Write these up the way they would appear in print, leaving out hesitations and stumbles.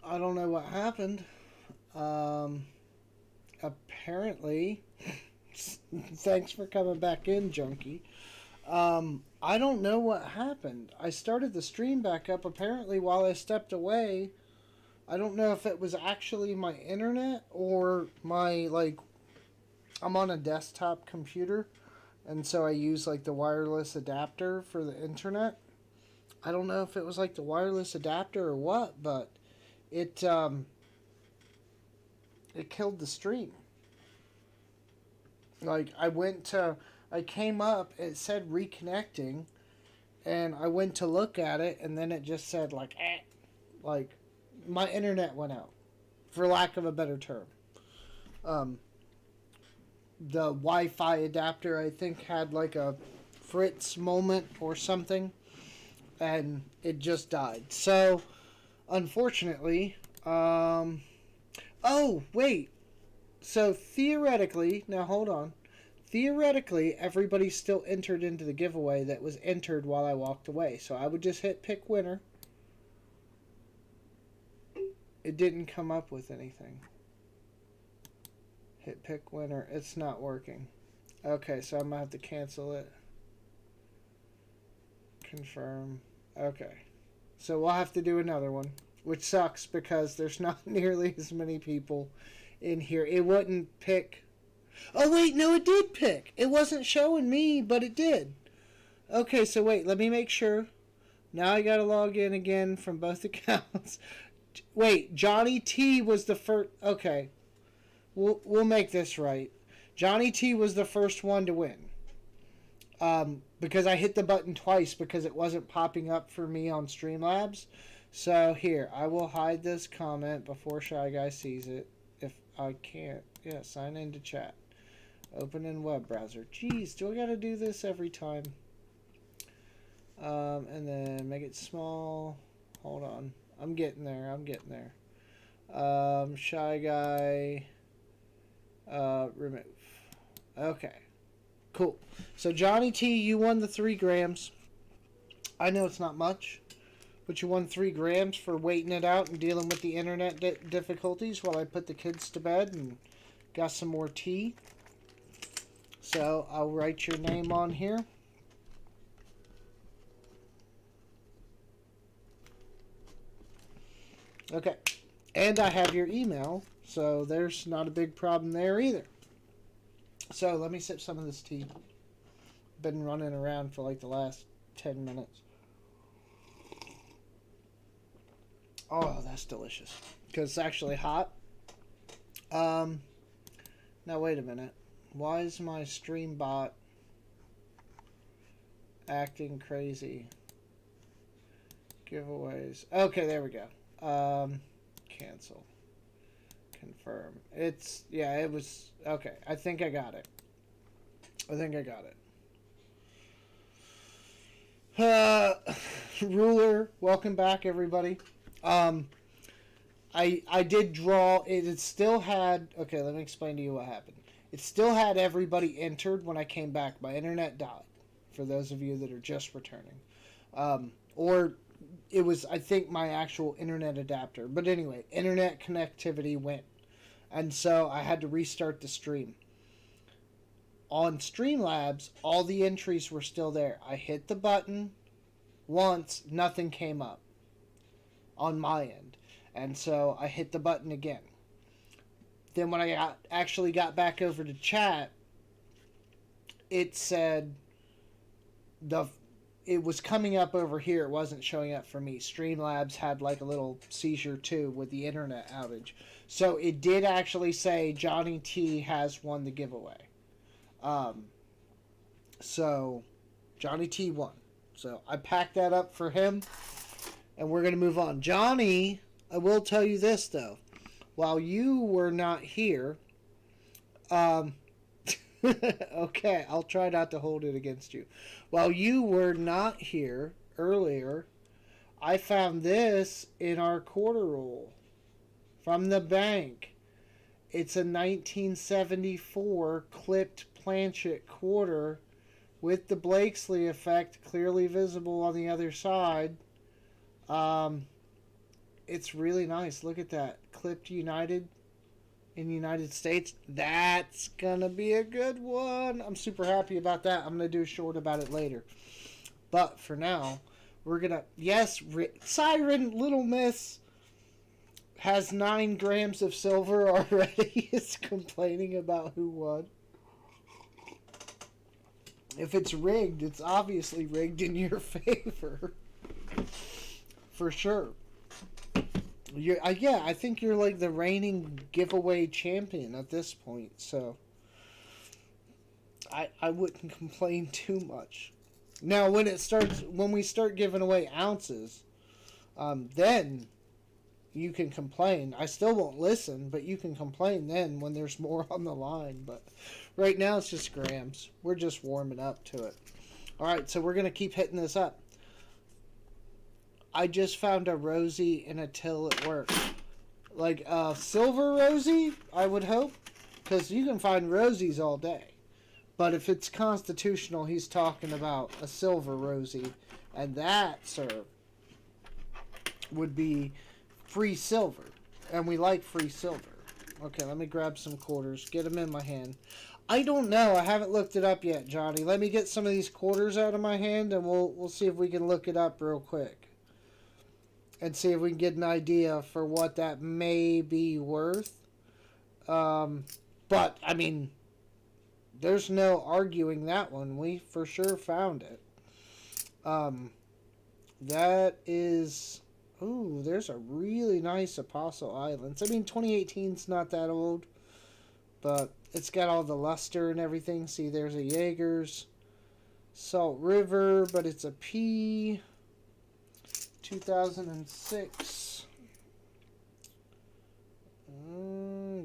I don't know what happened. Um, Apparently, thanks for coming back in, Junkie. I don't know what happened. I started the stream back up. Apparently, while I stepped away, I don't know if it was actually my internet or my like. I'm on a desktop computer, and so I use like the wireless adapter for the internet. I don't know if it was like the wireless adapter or what, but it it killed the stream. Like I came up, it said reconnecting, and I went to look at it, and then it just said like, like my internet went out, for lack of a better term. Um, the Wi-Fi adapter I think had like a Fritz moment or something, and it just died. So unfortunately, oh wait, so theoretically, now hold on. Theoretically, everybody still entered into the giveaway that was entered while I walked away. So I would just hit pick winner. It didn't come up with anything. Hit pick winner. It's not working. Okay, so I'm going to have to cancel it. Confirm. Okay. So we'll have to do another one, which sucks because there's not nearly as many people in here. It wouldn't pick. Oh, wait, no, it did pick. It wasn't showing me, but it did. Okay, so wait, let me make sure. Now I gotta log in again from both accounts. Wait, Johnny T was the first. Okay, we'll make this right. Johnny T was the first one to win. Because I hit the button twice because it wasn't popping up for me on Streamlabs. So here, I will hide this comment before Shy Guy sees it. If I can't, yeah, sign into chat. Open in web browser. Jeez, do I gotta do this every time? And then make it small. Hold on. I'm getting there. I'm getting there. Shy Guy. Remove. Okay. Cool. So Johnny T, you won the 3 grams. I know it's not much, but you won 3 grams for waiting it out and dealing with the internet difficulties while I put the kids to bed and got some more tea. So I'll write your name on here. Okay. And I have your email, so there's not a big problem there either. So let me sip some of this tea. Been running around for like the last 10 minutes. Oh, that's delicious. Because it's actually hot. Now wait a minute. Why is my stream bot acting crazy? Giveaways. Okay, there we go. Cancel. Confirm. It's, yeah, it was, okay. I think I got it. Ruler, welcome back, everybody. I did draw it. It still had. Okay, let me explain to you what happened. It still had everybody entered when I came back. My internet died. For those of you that are just returning, or it was I think my actual internet adapter. But anyway, internet connectivity went, and so I had to restart the stream. On Streamlabs, all the entries were still there. I hit the button once, nothing came up on my end. And so I hit the button again. Then when I actually got back over to chat, it said it was coming up over here. It wasn't showing up for me. Streamlabs had like a little seizure too with the internet outage. So it did actually say Johnny T has won the giveaway. So Johnny T won. So I packed that up for him, and we're going to move on. Johnny, I will tell you this, though. While you were not here, okay, I'll try not to hold it against you. While you were not here earlier, I found this in our quarter roll from the bank. It's a 1974 clipped planchet quarter with the Blakesley effect clearly visible on the other side. it's really nice. Look at that. Clipped United in the United States. That's gonna be a good one. I'm super happy about that. I'm gonna do a short about it later. But for now, we're gonna Siren Little Miss has 9 grams of silver already. Is complaining about who won. If it's rigged, it's obviously rigged in your favor. For sure. I think you're like the reigning giveaway champion at this point, so I wouldn't complain too much. Now, when we start giving away ounces, then you can complain. I still won't listen, but you can complain then when there's more on the line. But right now it's just grams. We're just warming up to it. All right, so we're gonna keep hitting this up. I just found a Rosie in a till at work. Like a silver Rosie, I would hope. Because you can find Rosies all day. But if it's constitutional, he's talking about a silver Rosie. And that, sir, would be free silver. And we like free silver. Okay, let me grab some quarters. Get them in my hand. I don't know. I haven't looked it up yet, Johnny. Let me get some of these quarters out of my hand, and we'll see if we can look it up real quick. And see if we can get an idea for what that may be worth. But, I mean, there's no arguing that one. We for sure found it. That is... Ooh, there's a really nice Apostle Islands. I mean, 2018's not that old. But it's got all the luster and everything. See, there's a Jaegers. Salt River, but it's a P... 2006.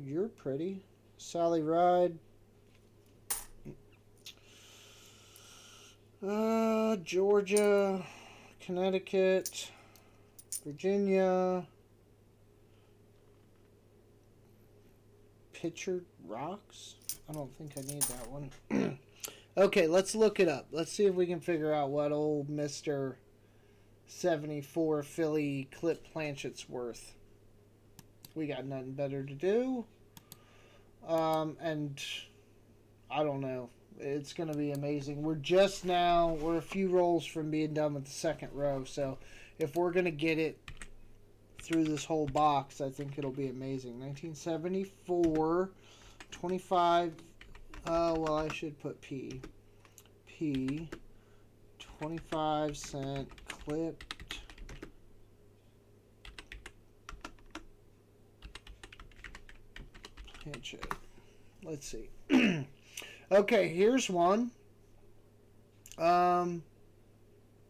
You're pretty. Sally Ride. Georgia. Connecticut. Virginia. Pictured Rocks? I don't think I need that one. Okay, let's look it up. Let's see if we can figure out what old Mr. 74 Philly clip planchet's worth. We got nothing better to do. And I don't know. It's going to be amazing. We're a few rolls from being done with the second row. So if we're going to get it through this whole box, I think it'll be amazing. 1974, 25. Well, I should put P. 25-cent clipped planchet. Let's see. Okay, here's one.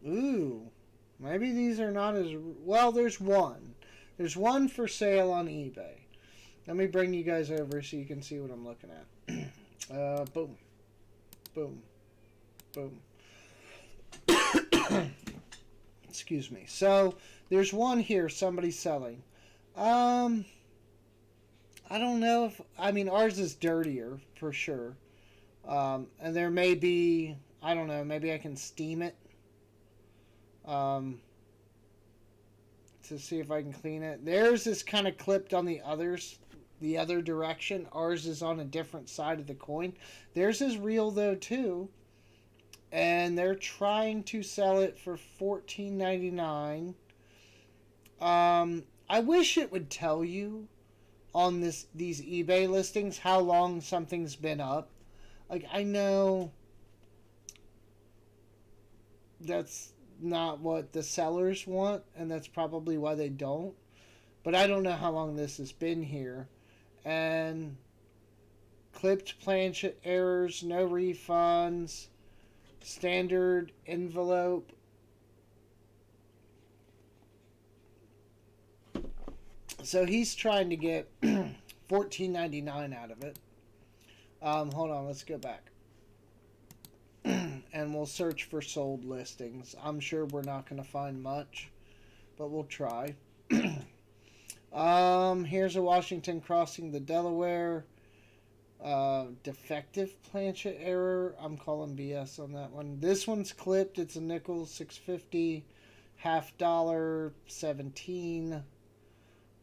Ooh, maybe these are not as well. There's one. There's one for sale on eBay. Let me bring you guys over so you can see what I'm looking at. Boom, boom, boom. Excuse me. So there's one here somebody's selling. I don't know if ours is dirtier for sure. And there may be, I don't know, maybe I can steam it to see if I can clean it. Theirs is kind of clipped on the other direction. Ours is on a different side of the coin. Theirs is real though too. And they're trying to sell it for $14.99. I wish it would tell you on these eBay listings how long something's been up. Like, I know that's not what the sellers want, and that's probably why they don't. But I don't know how long this has been here. And clipped planchet errors, no refunds. Standard envelope. So he's trying to get $14.99 out of it. Hold on, let's go back. And we'll search for sold listings. I'm sure we're not going to find much, but we'll try. Here's a Washington crossing the Delaware. Defective planchet error. I'm calling BS on that one. This one's clipped. It's a nickel, $6.50, $half, $17.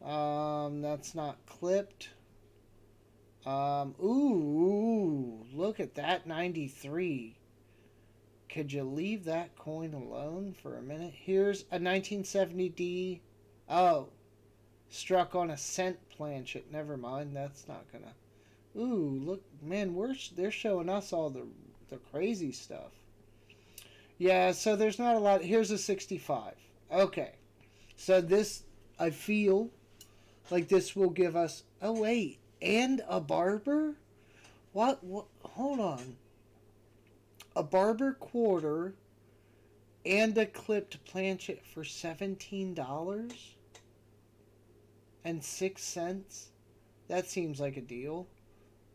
That's not clipped. Ooh, look at that 93. Could you leave that coin alone for a minute? Here's a 1970D. Oh, struck on a cent planchet. Never mind, that's not gonna. Ooh, look, man, they're showing us all the crazy stuff. Yeah, so there's not a lot. Here's a 65. Okay, so this I feel like this will give us. Oh wait, and a barber. What? What? Hold on. A barber quarter and a clipped planchet for $17.06. That seems like a deal.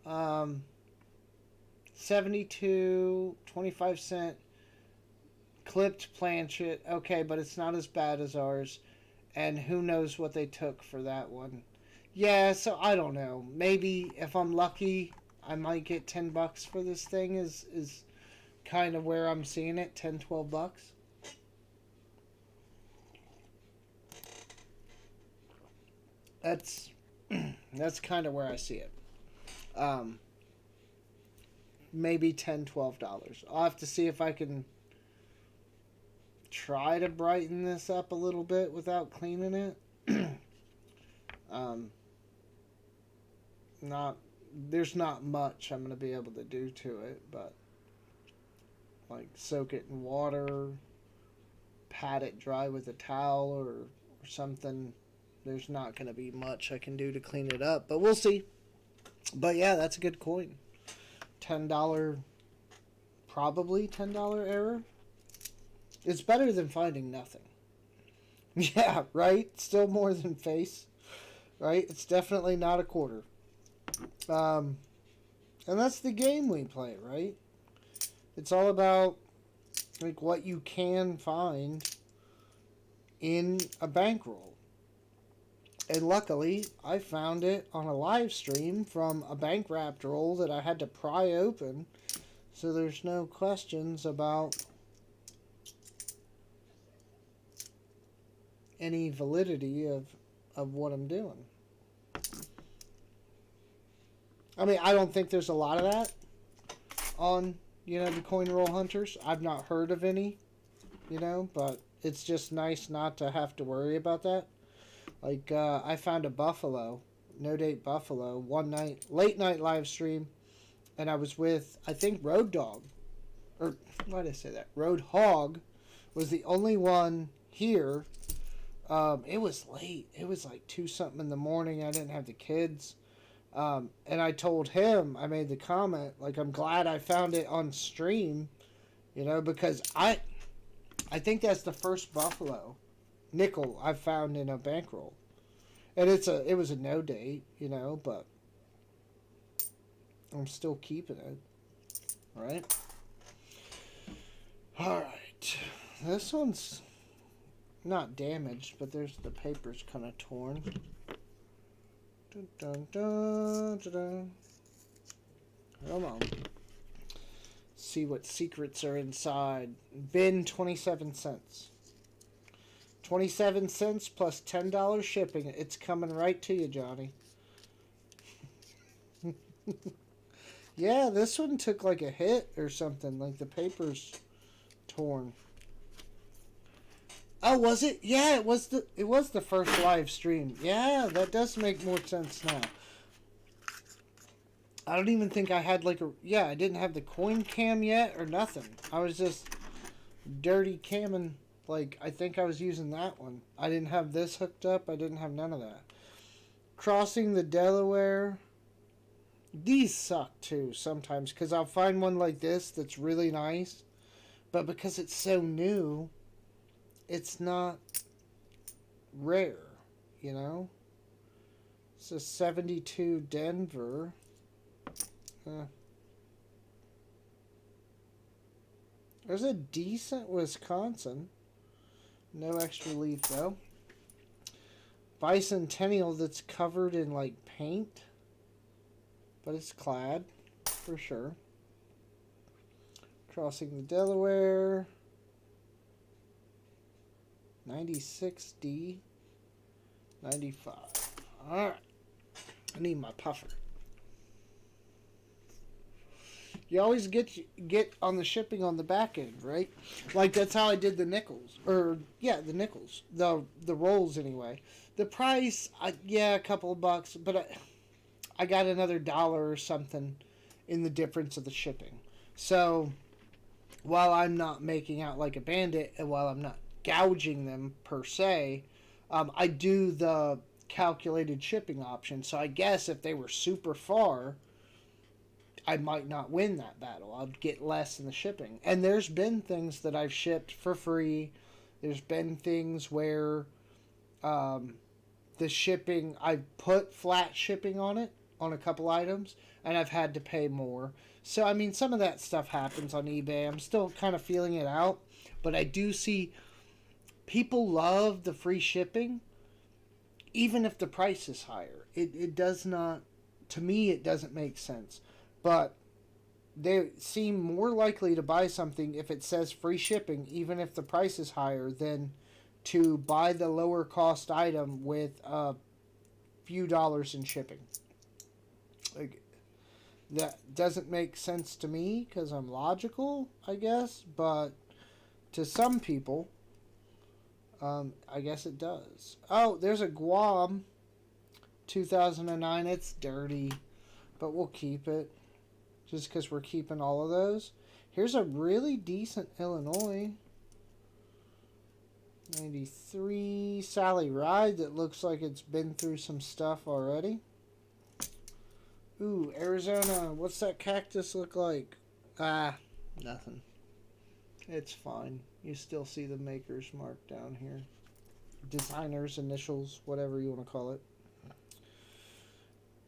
Um, 72, 25 cent clipped planchet. Okay, but it's not as bad as ours. And who knows what they took for that one. Yeah, so I don't know. Maybe if I'm lucky, I might get $10 for this thing is kind of where I'm seeing it, 10, $12. That's that's kind of where I see it. Um, maybe $10, $12. I'll have to see if I can try to brighten this up a little bit without cleaning it. um, not there's not much I'm gonna be able to do to it, but like soak it in water, pat it dry with a towel or something. There's not gonna be much I can do to clean it up, but we'll see. But yeah, that's a good coin. $10, probably $10 error. It's better than finding nothing. Yeah, right? Still more than face, right? It's definitely not a quarter. Um, and that's the game we play, right? It's all about like what you can find in a bankroll. And luckily, I found it on a live stream from a bank wrapped roll that I had to pry open. So there's no questions about any validity of what I'm doing. I mean, I don't think there's a lot of that on, the coin roll hunters. I've not heard of any, but it's just nice not to have to worry about that. Like, I found a buffalo, no date buffalo, one night, late night live stream, and I was with, I think, Road Dog, or why did I say that? Road Hog was the only one here. It was late. It was like 2 something in the morning. I didn't have the kids. And I told him, I made the comment, like, I'm glad I found it on stream, because I think that's the first buffalo nickel I've found in a bankroll. And it was a no date, but I'm still keeping it. Right? Alright. This one's not damaged, but there's the paper's kind of torn. Dun, dun, dun, dun, dun. Come on. See what secrets are inside. Bin 27 cents. 27 cents plus $10 shipping. It's coming right to you, Johnny. Yeah, this one took like a hit or something. Like the paper's torn. Oh, was it? Yeah, it was the first live stream. Yeah, that does make more sense now. I don't even think I had I didn't have the coin cam yet or nothing. I was just dirty camming. Like, I think I was using that one. I didn't have this hooked up. I didn't have none of that. Crossing the Delaware. These suck too sometimes because I'll find one like this that's really nice. But because it's so new, it's not rare, It's a 72 Denver. There's a decent Wisconsin. No extra leaf, though. Bicentennial that's covered in, like, paint. But it's clad, for sure. Crossing the Delaware. 96D. $95. Alright. I need my puffer. You always get on the shipping on the back end, right? Like, that's how I did the nickels. Or, yeah, the nickels. The rolls, anyway. The price, yeah, a couple of bucks. But I got another $1 or something in the difference of the shipping. So, while I'm not making out like a bandit, and while I'm not gouging them, per se, I do the calculated shipping option. So I guess if they were super far, I might not win that battle. I'd get less in the shipping. And there's been things that I've shipped for free. There's been things where the shipping, I've put flat shipping on it, on a couple items, and I've had to pay more. So, I mean, some of that stuff happens on eBay. I'm still kind of feeling it out. But I do see people love the free shipping, even if the price is higher. It does not, to me, it doesn't make sense. But they seem more likely to buy something if it says free shipping, even if the price is higher, than to buy the lower cost item with a few dollars in shipping. Like, that doesn't make sense to me because I'm logical, I guess, but to some people, I guess it does. Oh, there's a Guam 2009. It's dirty, but we'll keep it. Just because we're keeping all of those. Here's a really decent Illinois. 93 Sally Ride that looks like it's been through some stuff already. Ooh, Arizona. What's that cactus look like? Ah, nothing. It's fine. You still see the maker's mark down here. Designer's initials, whatever you want to call it.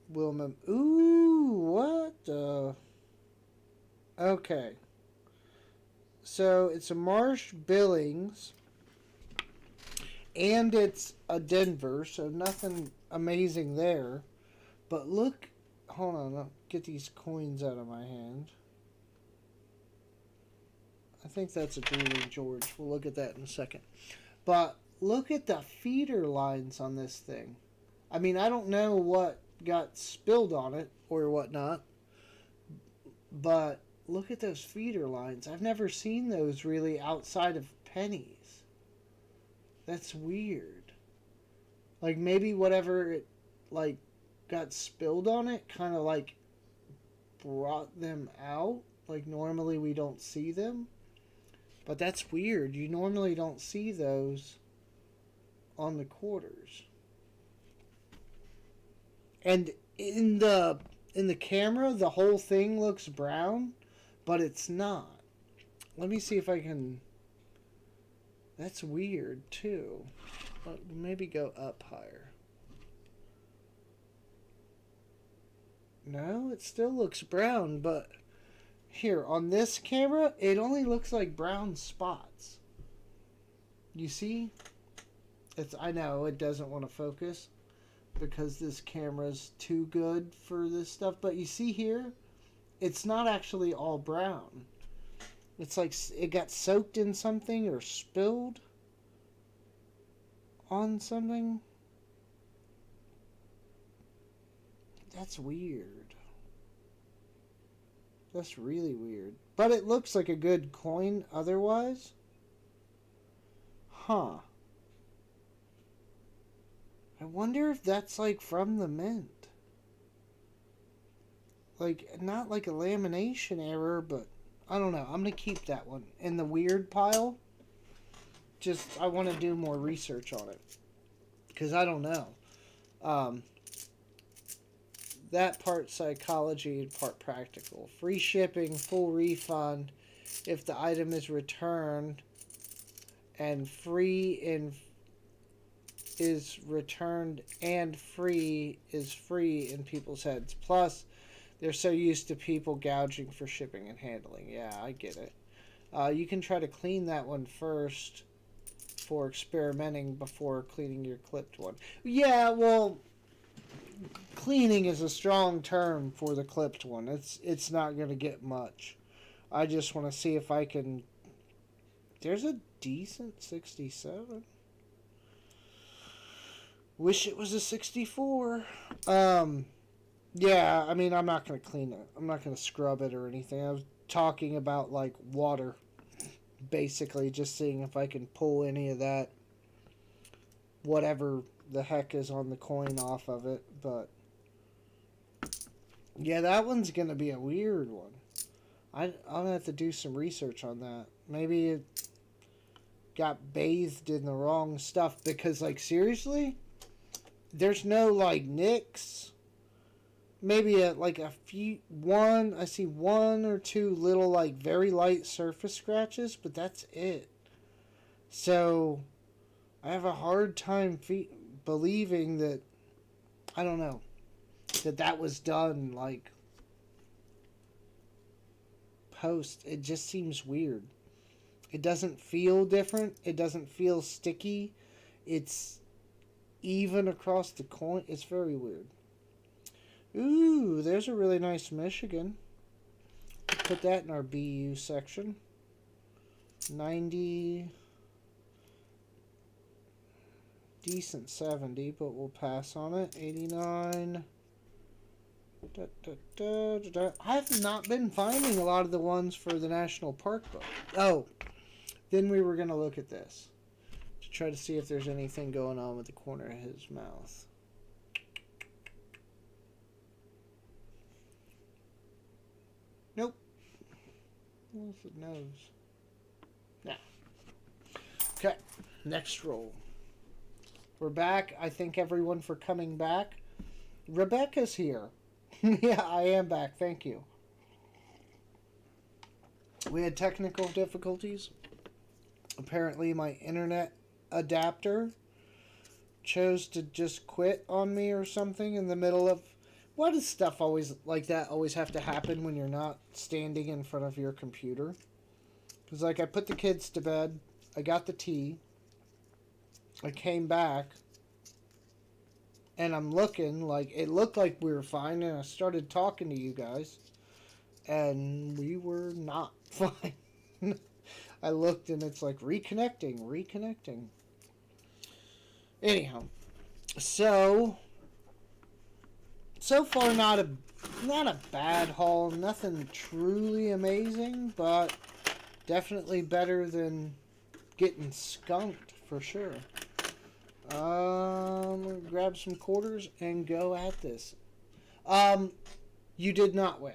Wilma. Ooh, what? Okay. So it's a Marsh Billings. And it's a Denver, so nothing amazing there. But look, hold on, I'll get these coins out of my hand. I think that's a Julie George. We'll look at that in a second. But look at the feeder lines on this thing. I mean, I don't know what got spilled on it or whatnot, but look at those feeder lines. I've never seen those really outside of pennies. That's weird. Like, maybe whatever it, like, got spilled on it kind of, like, brought them out. Like, normally we don't see them. But that's weird. You normally don't see those on the quarters. And in the camera, the whole thing looks brown, but it's not. Let me see if I can... That's weird, too. Maybe go up higher. No, it still looks brown, but... Here, on this camera, it only looks like brown spots. You see? I know, it doesn't want to focus because this camera's too good for this stuff. But you see here, it's not actually all brown. It's like it got soaked in something or spilled on something. That's weird. That's really weird. But it looks like a good coin otherwise. Huh. I wonder if that's like from the mint. Like, not like a lamination error, but I don't know. I'm going to keep that one in the weird pile. Just, I want to do more research on it. Because I don't know. That part psychology and part practical. Free shipping, full refund if the item is returned, and is returned and free is free in people's heads. Plus, they're so used to people gouging for shipping and handling. Yeah, I get it. You can try to clean that one first for experimenting before cleaning your clipped one. Yeah, well... Cleaning is a strong term for the clipped one. It's not going to get much. I just want to see if I can... There's a decent 67. Wish it was a 64. Yeah, I mean, I'm not going to clean it. I'm not going to scrub it or anything. I was talking about, like, water. Basically, just seeing if I can pull any of that, whatever the heck is on the coin off of it. But, yeah, that one's going to be a weird one. I'll have to do some research on that. Maybe it got bathed in the wrong stuff. Because, like, seriously? There's no, like, nicks. Maybe a few, I see one or two little, like, very light surface scratches, but that's it. So, I have a hard time believing that, I don't know, that was done, like, post. It just seems weird. It doesn't feel different. It doesn't feel sticky. It's even across the coin. It's very weird. Ooh, there's a really nice Michigan. Put that in our BU section. 90. Decent 70, but we'll pass on it. 89. I have not been finding a lot of the ones for the National Park book. Oh, then we were going to look at this to try to see if there's anything going on with the corner of his mouth. Nope. What's the nose? Nah. Okay, next roll. We're back. I thank everyone for coming back. Rebecca's here. Yeah, I am back. Thank you. We had technical difficulties. Apparently, my internet adapter chose to just quit on me or something in the middle of... Why does stuff always like that always have to happen when you're not standing in front of your computer? Because, like, I put the kids to bed. I got the tea. I came back. And I'm looking, like, it looked like we were fine. And I started talking to you guys. And we were not fine. I looked and it's like, reconnecting. Anyhow. So far, not a bad haul. Nothing truly amazing, but definitely better than getting skunked for sure. Grab some quarters and go at this. You did not win.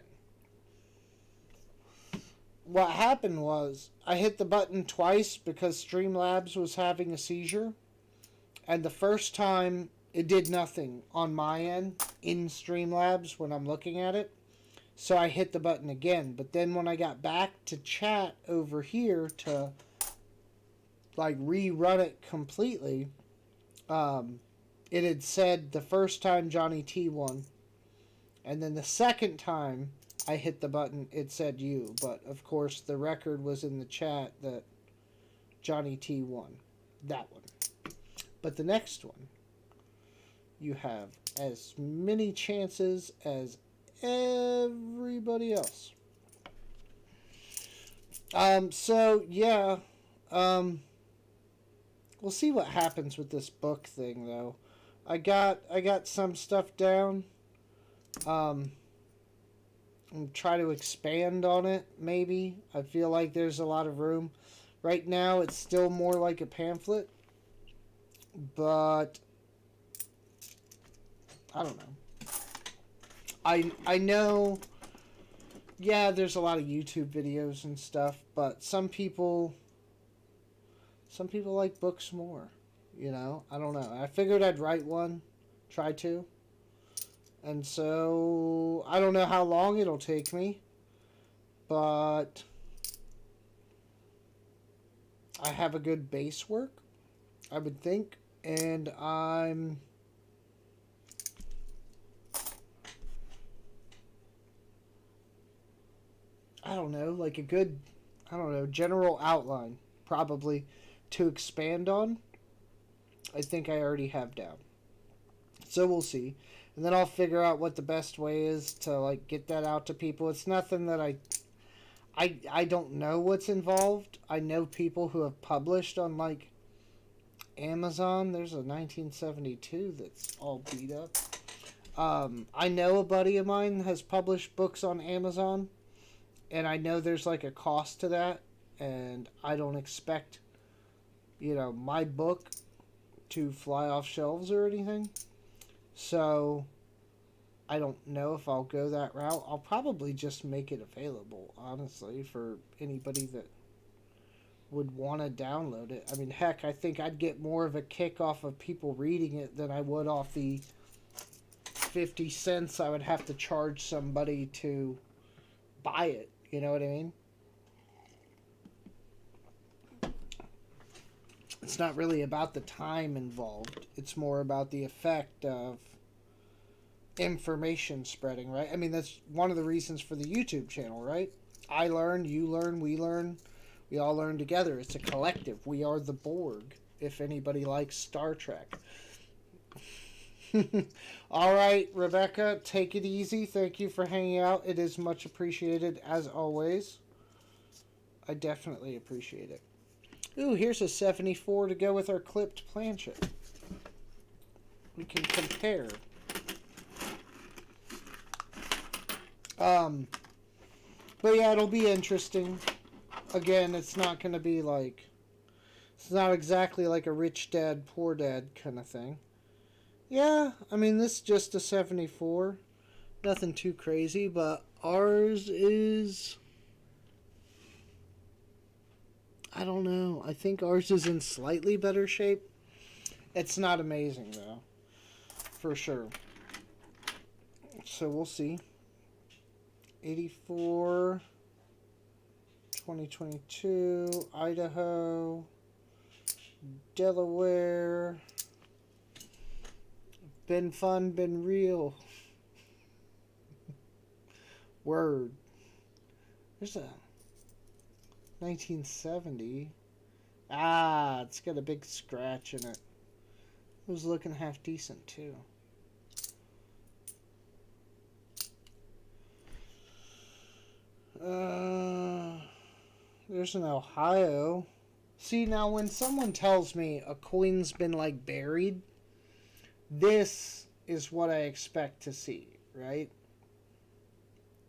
What happened was I hit the button twice because Streamlabs was having a seizure, and the first time it did nothing on my end in Streamlabs when I'm looking at it. So I hit the button again. But then when I got back to chat over here to like rerun it completely, it had said the first time Johnny T won. And then the second time I hit the button, it said you. But of course the record was in the chat that Johnny T won. That one. But the next one, you have as many chances as everybody else. So yeah, we'll see what happens with this book thing though. I got some stuff down. I'm try to expand on it maybe. I feel like there's a lot of room. Right now it's still more like a pamphlet, but I don't know. I know, yeah, there's a lot of YouTube videos and stuff, but some people like books more, you know? I don't know. I figured I'd write one, try to. And so, I don't know how long it'll take me, but I have a good base work, I would think, and I don't know, like a good, general outline, probably, to expand on. I think I already have down. So we'll see. And then I'll figure out what the best way is to, like, get that out to people. It's nothing that I don't know what's involved. I know people who have published on, like, Amazon, there's a 1972 that's all beat up. I know a buddy of mine has published books on Amazon, and I know there's like a cost to that, and I don't expect, my book to fly off shelves or anything. So I don't know if I'll go that route. I'll probably just make it available, honestly, for anybody that would want to download it. I mean, heck, I think I'd get more of a kick off of people reading it than I would off the 50 cents I would have to charge somebody to buy it. You know what I mean? It's not really about the time involved. It's more about the effect of information spreading, right? I mean, that's one of the reasons for the YouTube channel, right? I learn, you learn, we learn. We all learn together. It's a collective. We are the Borg, if anybody likes Star Trek. All right, Rebecca, take it easy. Thank you for hanging out. It is much appreciated, as always. I definitely appreciate it. Ooh, here's a 74 to go with our clipped planchette. We can compare. But yeah, it'll be interesting. Again, it's not going to be like... It's not exactly like a rich dad, poor dad kind of thing. Yeah, I mean, this is just a 74. Nothing too crazy, but ours is... I don't know. I think ours is in slightly better shape. It's not amazing, though. For sure. So we'll see. 84, 2022, Idaho, Delaware. Been fun, been real. Word. There's a 1970. Ah, it's got a big scratch in it. It was looking half decent, too. There's an Ohio. See, now when someone tells me a coin's been like buried, this is what I expect to see, right?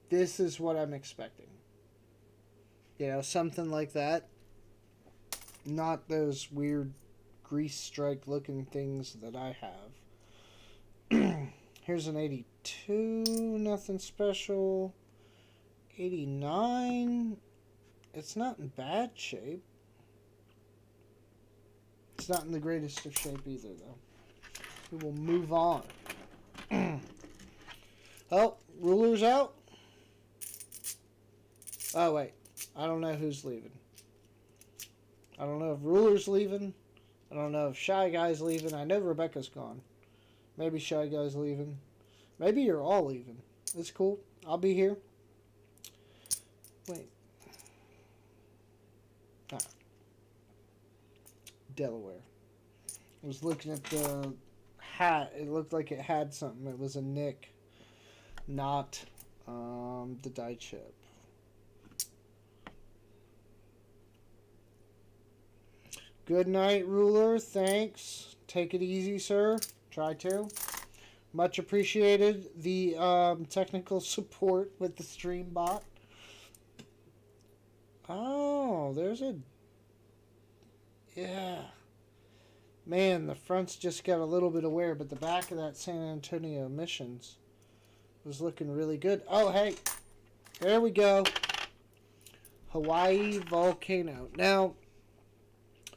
This is what I'm expecting. Something like that. Not those weird grease strike looking things that I have. Here's an 82, nothing special. 89, it's not in bad shape. It's not in the greatest of shape either, though. We will move on. Oh, ruler's out. Oh, wait. I don't know who's leaving. I don't know if ruler's leaving. I don't know if Shy Guy's leaving. I know Rebecca's gone. Maybe Shy Guy's leaving. Maybe you're all leaving. It's cool. I'll be here. Wait. Ah. Delaware. I was looking at the hat. It looked like it had something. It was a nick, not the die chip. Good night, ruler. Thanks. Take it easy, sir. Try to. Much appreciated the technical support with the stream bot. Oh, there's a... Yeah. Man, the front's just got a little bit of wear, but the back of that San Antonio Missions was looking really good. Oh, hey. There we go. Hawaii Volcano. Now,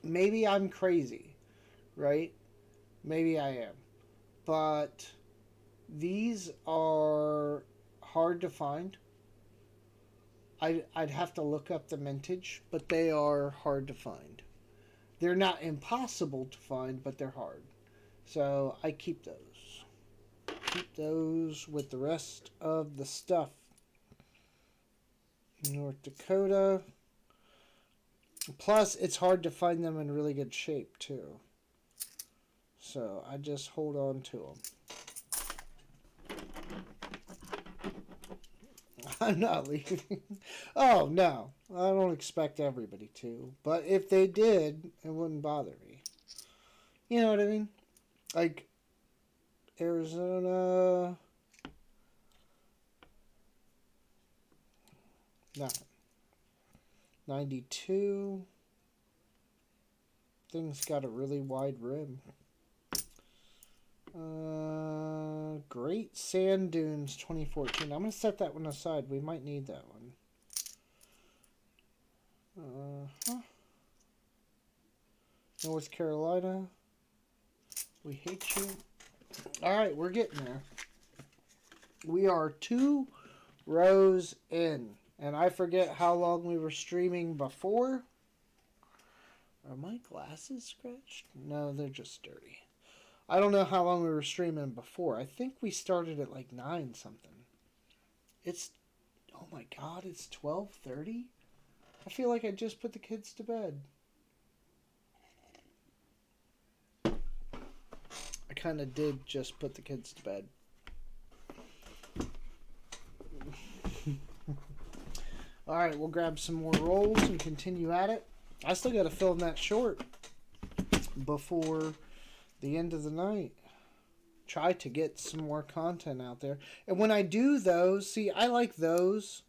maybe I'm crazy, right? Maybe I am. But these are hard to find. I'd have to look up the mintage, but they are hard to find. They're not impossible to find, but they're hard. So I keep those. Keep those with the rest of the stuff. North Dakota. Plus, it's hard to find them in really good shape, too. So I just hold on to them. I'm not leaving. Oh, no. I don't expect everybody to. But if they did, it wouldn't bother me. You know what I mean? Like Arizona. No. 92. Thing's got a really wide rim. Great Sand Dunes 2014. I'm going to set that one aside. We might need that one. North Carolina. We hate you. Alright, we're getting there. We are 2 rows in. And I forget how long we were streaming before. Are my glasses scratched? No, they're just dirty. I don't know how long we were streaming before. I think we started at like 9 something. It's, oh my god, it's 12:30? I feel like I just put the kids to bed. I kind of did just put the kids to bed. Alright, we'll grab some more rolls and continue at it. I still got to film that short before the end of the night. Try to get some more content out there. And when I do those, see, I like those.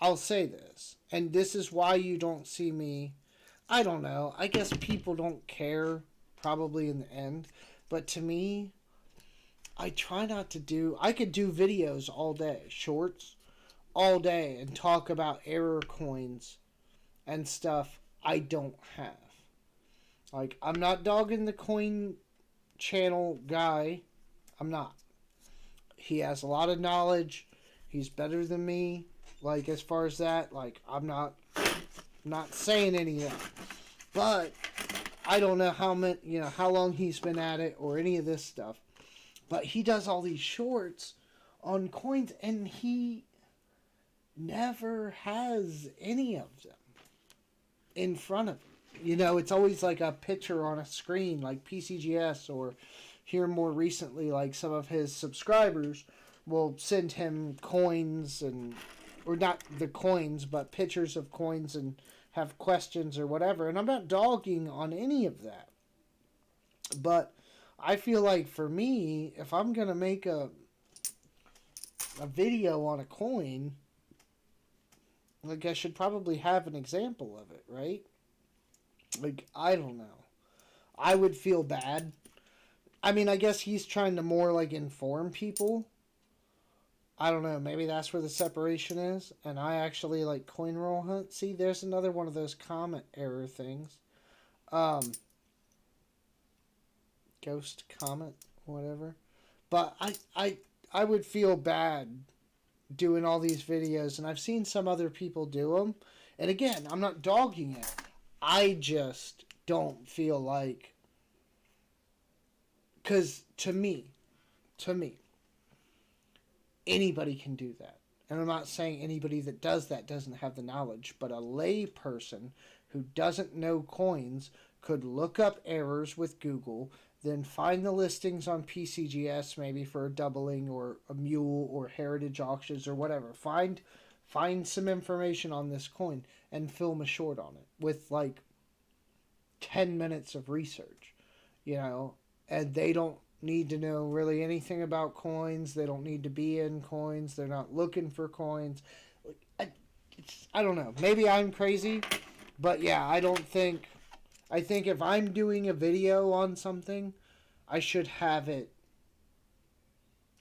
I'll say this. And this is why you don't see me. I don't know. I guess people don't care probably in the end. But to me, I try not to do... I could do videos all day. Shorts. All day. And talk about error coins and stuff I don't have. Like, I'm not dogging the coin channel guy. I'm not. He has a lot of knowledge. He's better than me. Like, as far as that, like, I'm not saying any of that. But I don't know how long he's been at it or any of this stuff. But he does all these shorts on coins and he never has any of them in front of him. You know, it's always like a picture on a screen, like PCGS, or here more recently, like some of his subscribers will send him coins or not the coins, but pictures of coins and have questions or whatever. And I'm not dogging on any of that. But I feel like for me, if I'm going to make a video on a coin, like I should probably have an example of it, right? Like, I don't know. I would feel bad. I mean, I guess he's trying to more, like, inform people. I don't know. Maybe that's where the separation is. And I actually, like, coin roll hunt. See, there's another one of those comment error things. Ghost comment, whatever. But I would feel bad doing all these videos. And I've seen some other people do them. And again, I'm not dogging it. I just don't feel like... Because to me, anybody can do that. And I'm not saying anybody that does that doesn't have the knowledge, but a lay person who doesn't know coins could look up errors with Google, then find the listings on PCGS maybe for a doubling or a mule or heritage auctions or whatever. Find some information on this coin and film a short on it with like 10 minutes of research, you know, and they don't need to know really anything about coins. They don't need to be in coins. They're not looking for coins. I don't know. Maybe I'm crazy, but yeah, I think if I'm doing a video on something, I should have it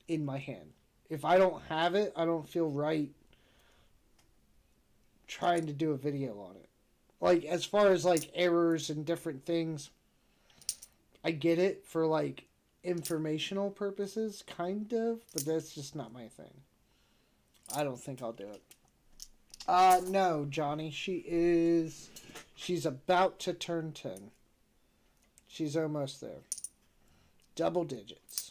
in my hand. If I don't have it, I don't feel right trying to do a video on it. Like, as far as, like, errors and different things, I get it for, like, informational purposes, kind of, but that's just not my thing. I don't think I'll do it. No, Johnny, she's about to turn 10. She's almost there. Double digits.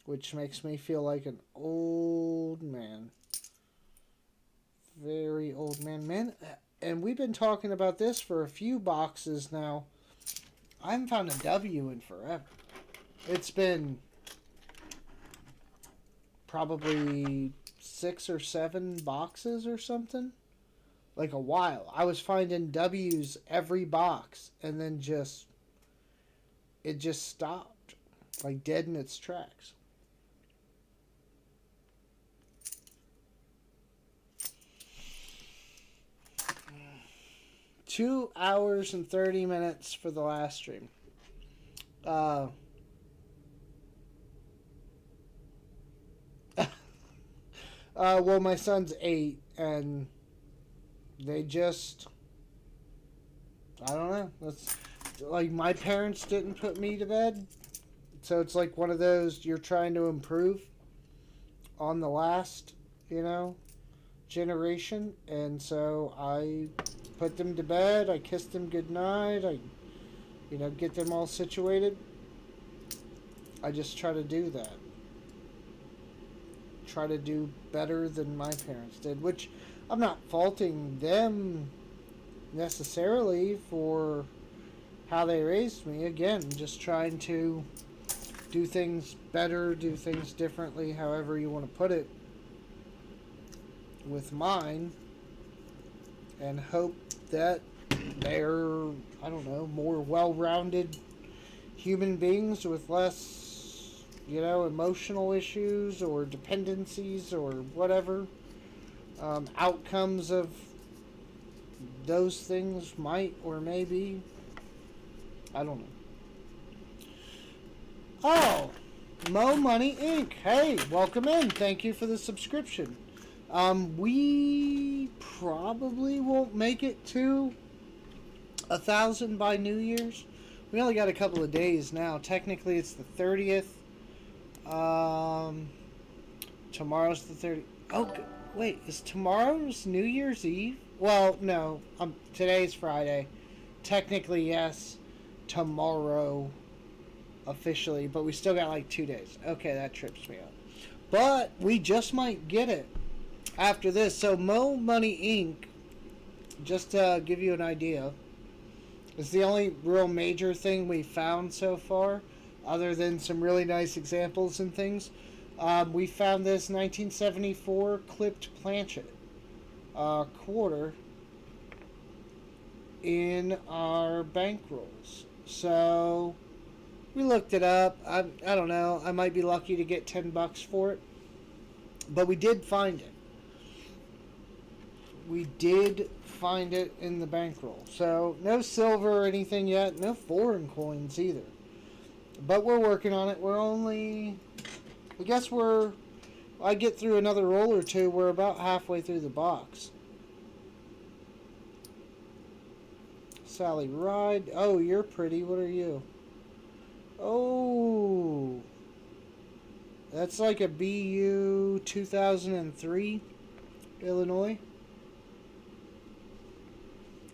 Which makes me feel like an old man. Very old man. Man, and we've been talking about this for a few boxes now. I haven't found a W in forever. It's been probably 6 or 7 boxes or something. Like a while. I was finding W's every box and then just it just stopped, like dead in its tracks. Two hours and 30 minutes for the last stream. Uh, well, my son's 8, and they just, I don't know. That's like my parents didn't put me to bed, so it's like one of those you're trying to improve on the last, you know, generation, and so I put them to bed. I kissed them goodnight. I, get them all situated. I just try to do that. Try to do better than my parents did, which I'm not faulting them necessarily for how they raised me. Again, just trying to do things better, do things differently, however you want to put it, with mine, and hope that they're, I don't know, more well-rounded human beings with less, emotional issues or dependencies or whatever. Outcomes of those things might or may be. I don't know. Oh, Mo Money Inc. Hey, welcome in. Thank you for the subscription. We probably won't make it to 1,000 by New Year's. We only got a couple of days now. Technically, it's the 30th. Tomorrow's the 30th. Oh, wait, is tomorrow's New Year's Eve? Well, no. Today's Friday. Technically, yes. Tomorrow, officially, but we still got like 2 days. Okay, that trips me up. But we just might get it after this. So Mo Money Inc., just to give you an idea, is the only real major thing we found so far, other than some really nice examples and things. We found this 1974 clipped planchet quarter in our bankrolls. So we looked it up. I don't know. I might be lucky to get $10 for it, but we did find it. We did find it in the bankroll. So no silver or anything yet. No foreign coins either. But we're working on it. We're only, I get through another roll or two. We're about halfway through the box. Sally Ride. Oh, you're pretty. What are you? Oh. That's like a BU 2003, Illinois.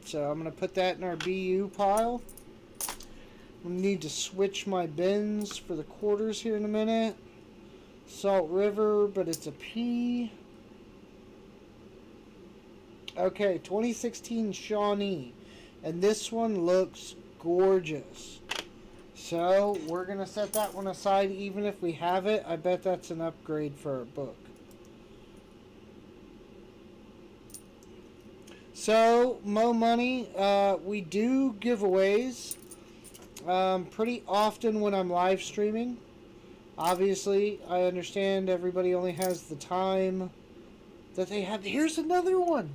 So I'm going to put that in our BU pile. I need to switch my bins for the quarters here in a minute. Salt River, but it's a P. Okay, 2016 Shawnee. And this one looks gorgeous. So we're going to set that one aside even if we have it. I bet that's an upgrade for our book. So, Mo Money, we do giveaways pretty often when I'm live streaming. Obviously, I understand everybody only has the time that they have. Here's another one.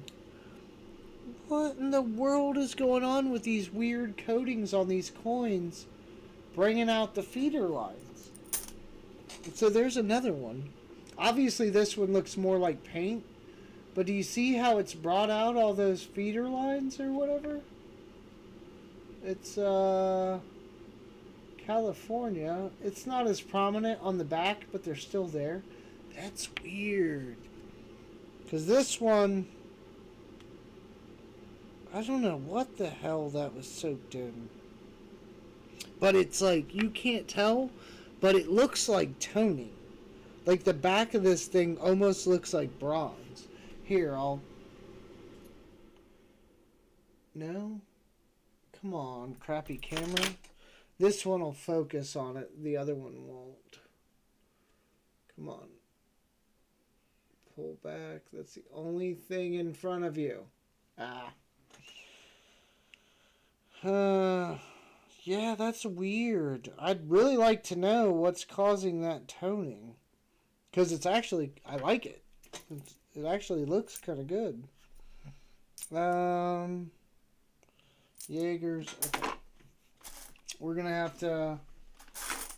What in the world is going on with these weird coatings on these coins? Bringing out the feeder lines. So there's another one. Obviously, this one looks more like paint. But do you see how it's brought out all those feeder lines or whatever? It's California. It's not as prominent on the back, but they're still there. That's weird. Because this one, I don't know what the hell that was soaked in. But it's like, you can't tell, but it looks like toning. Like the back of this thing almost looks like bronze. Here, No? Come on, crappy camera. This one will focus on it. The other one won't. Come on. Pull back. That's the only thing in front of you. Yeah, Yeah, that's weird. I'd really like to know what's causing that toning. Because it's actually, I like it. It actually looks kind of good. Jaegers. Okay. We're going to have to,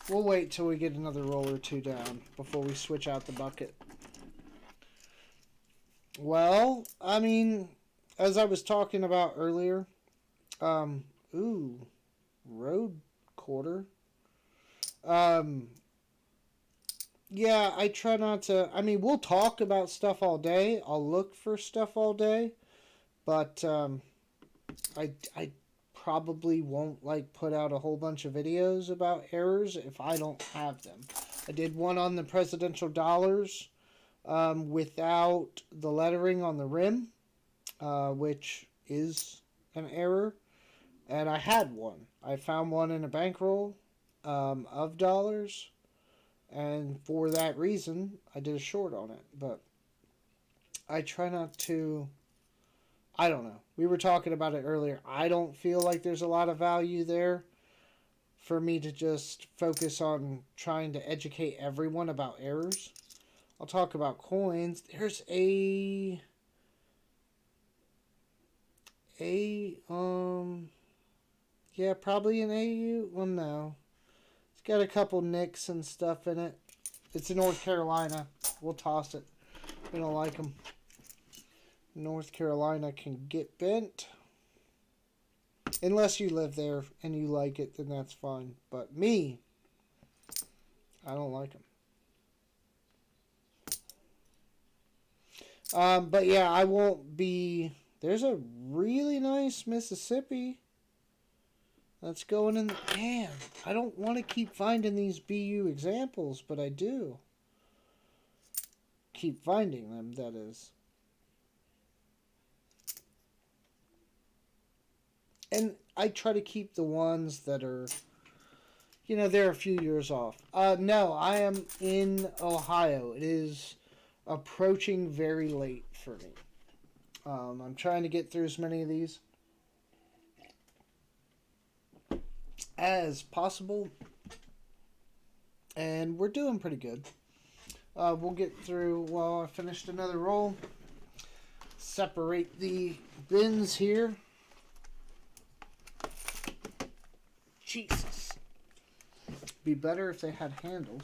we'll wait till we get another roll or two down before we switch out the bucket. Well, I mean, as I was talking about earlier, road quarter. Yeah, I try not to. I mean, we'll talk about stuff all day. I'll look for stuff all day, but I probably won't like put out a whole bunch of videos about errors if I don't have them. I did one on the presidential dollars without the lettering on the rim, which is an error, and I had one. I found one in a bankroll of dollars. And for that reason, I did a short on it. But I try not to. I don't know. We were talking about it earlier. I don't feel like there's a lot of value there for me to just focus on trying to educate everyone about errors. I'll talk about coins. There's yeah, probably an AU. Well, no. It's got a couple nicks and stuff in it. It's in North Carolina. We'll toss it. We don't like them. North Carolina can get bent. Unless you live there and you like it, then that's fine. But me, I don't like them. But yeah, I won't be... There's a really nice Mississippi that's going in. Man, I don't want to keep finding these BU examples, but I do. Keep finding them, that is. And I try to keep the ones that are, you know, they're a few years off. No, I am in Ohio. It is approaching very late for me. I'm trying to get through as many of these as possible, and we're doing pretty good. We'll get through. Well, I finished another roll. Separate the bins here. Jesus, be better if they had handles.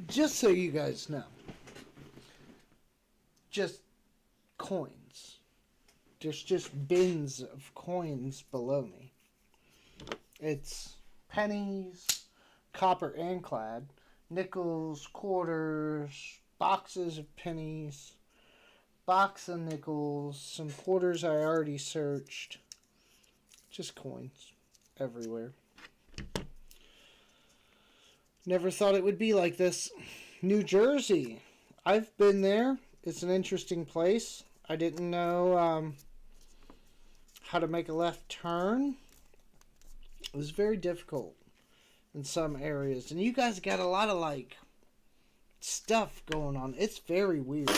Just so you guys know, just coins. There's just bins of coins below me. It's pennies, copper and clad, nickels, quarters, boxes of pennies, box of nickels, some quarters I already searched. Just coins everywhere. Never thought it would be like this. New Jersey. I've been there. It's an interesting place. I didn't know how to make a left turn. It was very difficult in some areas. And you guys got a lot of like stuff going on. It's very weird.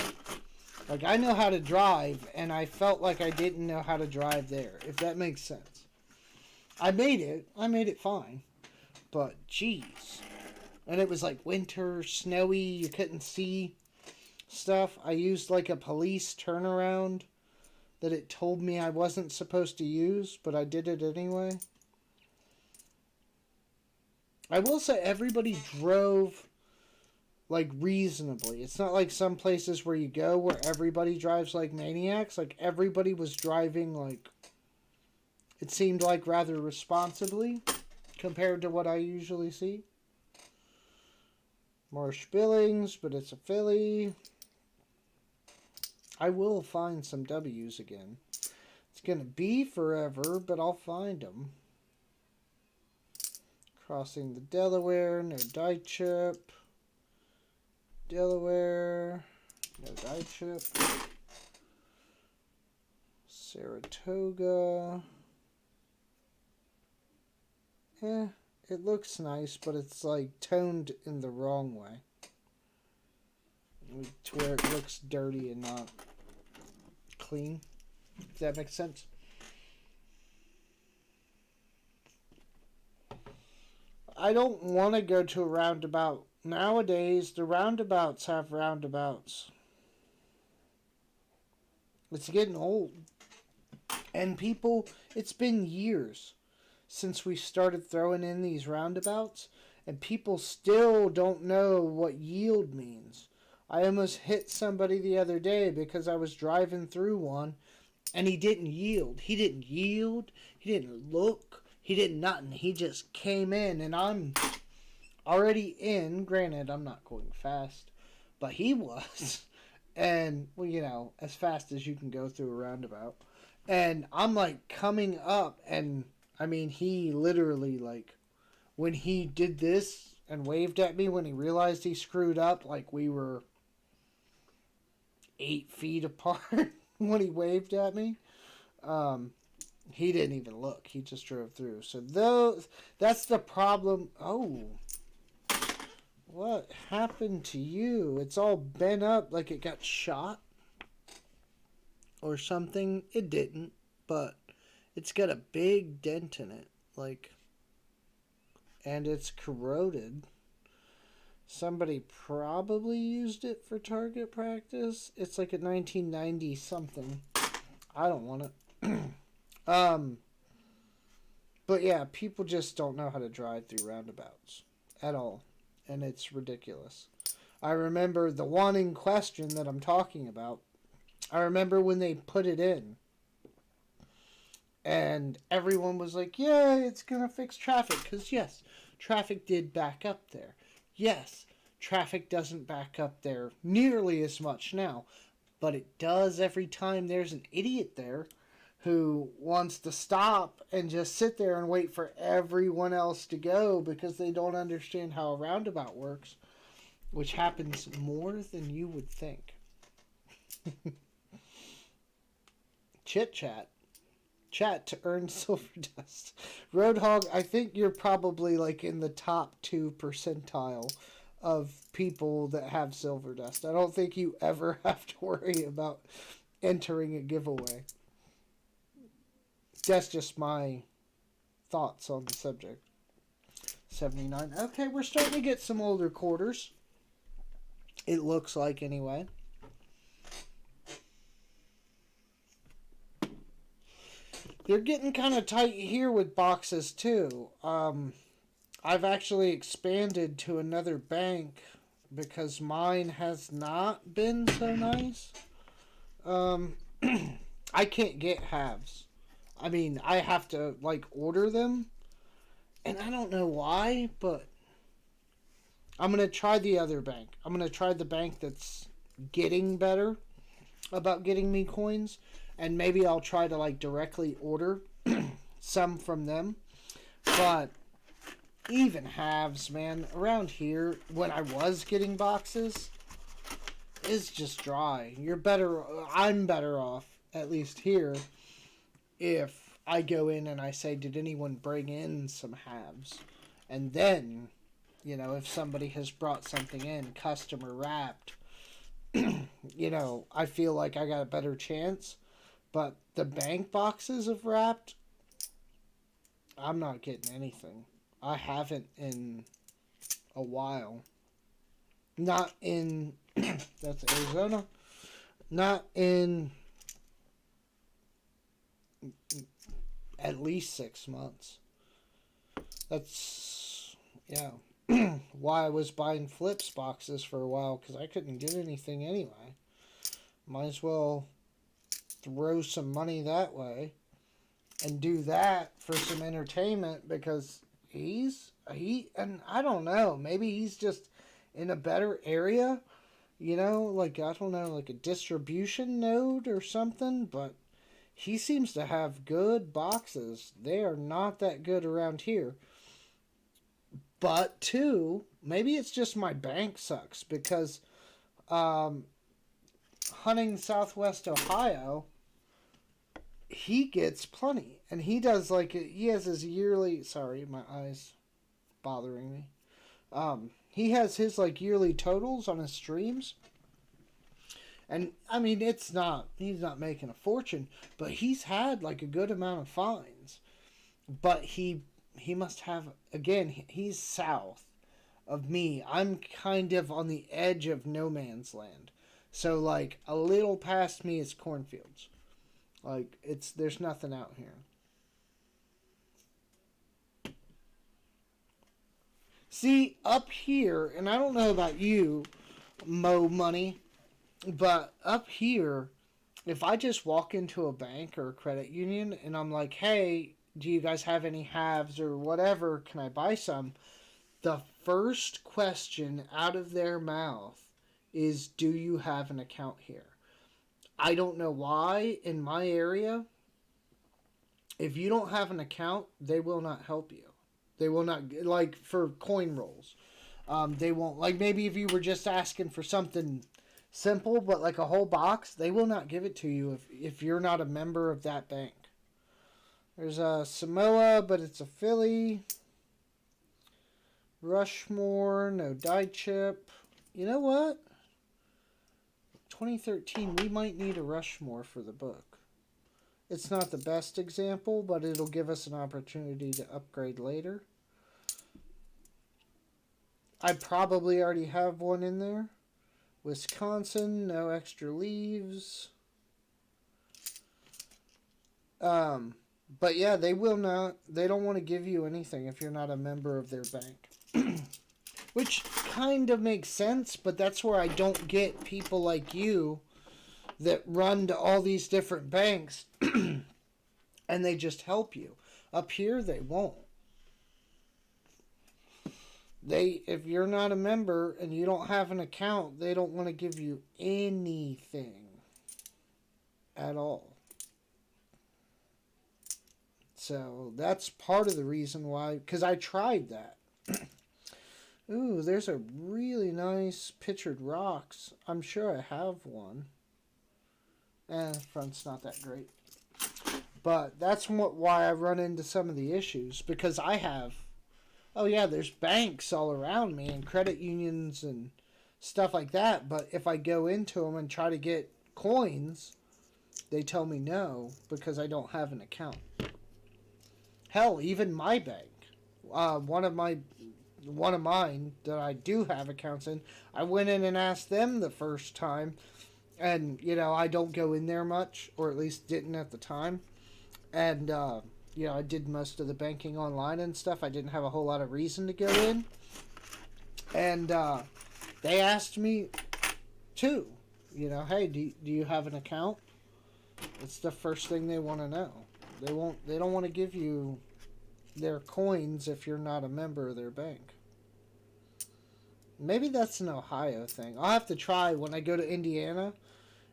Like, I know how to drive, and I felt like I didn't know how to drive there, if that makes sense. I made it fine. But, jeez. And it was like winter, snowy, you couldn't see stuff. I used like a police turnaround that it told me I wasn't supposed to use, but I did it anyway. I will say everybody drove like reasonably. It's not like some places where you go where everybody drives like maniacs. Like, everybody was driving like, it seemed like, rather responsibly compared to what I usually see. Marsh Billings, but it's a Philly. I will find some W's again. It's going to be forever, but I'll find them. Crossing the Delaware, no die chip. Delaware, no die chip. Saratoga. It looks nice, but it's like toned in the wrong way. To where it looks dirty and not clean. If that makes sense. I don't want to go to a roundabout. Nowadays, the roundabouts have roundabouts. It's getting old. And people, it's been years since we started throwing in these roundabouts, and people still don't know what yield means. I almost hit somebody the other day because I was driving through one, and he didn't yield. He didn't yield. He didn't look. He did nothing. He just came in, and I'm already in. Granted, I'm not going fast, but he was. And, well, you know, as fast as you can go through a roundabout. And I'm like coming up, and I mean, he literally, like, when he did this and waved at me when he realized he screwed up, like we were 8 feet apart when he waved at me. He didn't even look. He just drove through. So that's the problem. Oh, what happened to you? It's all bent up like it got shot or something. It didn't, but it's got a big dent in it, like, and it's corroded. Somebody probably used it for target practice. It's like a 1990 something. I don't want it. But yeah, people just don't know how to drive through roundabouts at all, and it's ridiculous. I remember the one in question that I'm talking about. I remember when they put it in, and everyone was like, yeah, it's gonna fix traffic, because yes, traffic did back up there. Yes, traffic doesn't back up there nearly as much now, but it does every time there's an idiot there who wants to stop and just sit there and wait for everyone else to go because they don't understand how a roundabout works, which happens more than you would think. Chit chat. Chat to earn silver dust. Roadhog, I think you're probably like in the top 2 percentile of people that have silver dust. I don't think you ever have to worry about entering a giveaway. That's just my thoughts on the subject. 79. Okay, we're starting to get some older quarters. It looks like, anyway. They're getting kind of tight here with boxes, too. I've actually expanded to another bank because mine has not been so nice. I can't get halves. I mean, I have to, like, order them. And I don't know why, but I'm going to try the other bank. I'm going to try the bank that's getting better about getting me coins. And maybe I'll try to, like, directly order some from them. But even halves, man, around here, when I was getting boxes, is just dry. I'm better off, at least here, if I go in and I say, did anyone bring in some halves? And then, you know, if somebody has brought something in, customer wrapped, you know, I feel like I got a better chance. But the bank boxes of wrapped, I'm not getting anything. I haven't in a while. Not in, that's Arizona. Not in at least 6 months. That's, yeah, why I was buying flips boxes for a while, because I couldn't get anything anyway. Might as well throw some money that way and do that for some entertainment, because and I don't know, maybe he's just in a better area, you know, like, I don't know, like a distribution node or something, but he seems to have good boxes. They are not that good around here. But, too, maybe it's just my bank sucks, because hunting Southwest Ohio, he gets plenty. And he does, like, he has his yearly, sorry, my eyes bothering me. He has his, like, yearly totals on his streams. And I mean, he's not making a fortune, but he's had like a good amount of fines. But he must have, again, he's south of me. I'm kind of on the edge of no man's land. So like a little past me is cornfields. Like there's nothing out here. See, up here, and I don't know about you, Mo Money, but up here, if I just walk into a bank or a credit union and I'm like, hey, do you guys have any halves or whatever? Can I buy some? The first question out of their mouth is, do you have an account here? I don't know why in my area, if you don't have an account, they will not help you. They will not, like for coin rolls. They won't, like maybe if you were just asking for something simple, but like a whole box, they will not give it to you if you're not a member of that bank. There's a Samoa, but it's a Philly. Rushmore, no die chip. You know what? 2013, we might need a Rushmore for the book. It's not the best example, but it'll give us an opportunity to upgrade later. I probably already have one in there. Wisconsin, no extra leaves. But yeah, they don't want to give you anything if you're not a member of their bank. Which kind of makes sense, but that's where I don't get people like you that run to all these different banks and they just help you. Up here, they won't. If you're not a member and you don't have an account, they don't want to give you anything at all. So that's part of the reason why, because I tried that. Ooh, there's a really nice pictured rocks. I'm sure I have one. Front's not that great. But that's why I run into some of the issues, because I have, oh yeah, there's banks all around me and credit unions and stuff like that. But if I go into them and try to get coins, they tell me no because I don't have an account. Hell, even my bank, one of mine that I do have accounts in, I went in and asked them the first time, and I don't go in there much, or at least didn't at the time, and I did most of the banking online and stuff. I didn't have a whole lot of reason to go in, and they asked me too, hey, do you have an account? It's the first thing they want to know. They don't want to give you their coins if you're not a member of their bank. Maybe that's an Ohio thing. I'll have to try when I go to Indiana,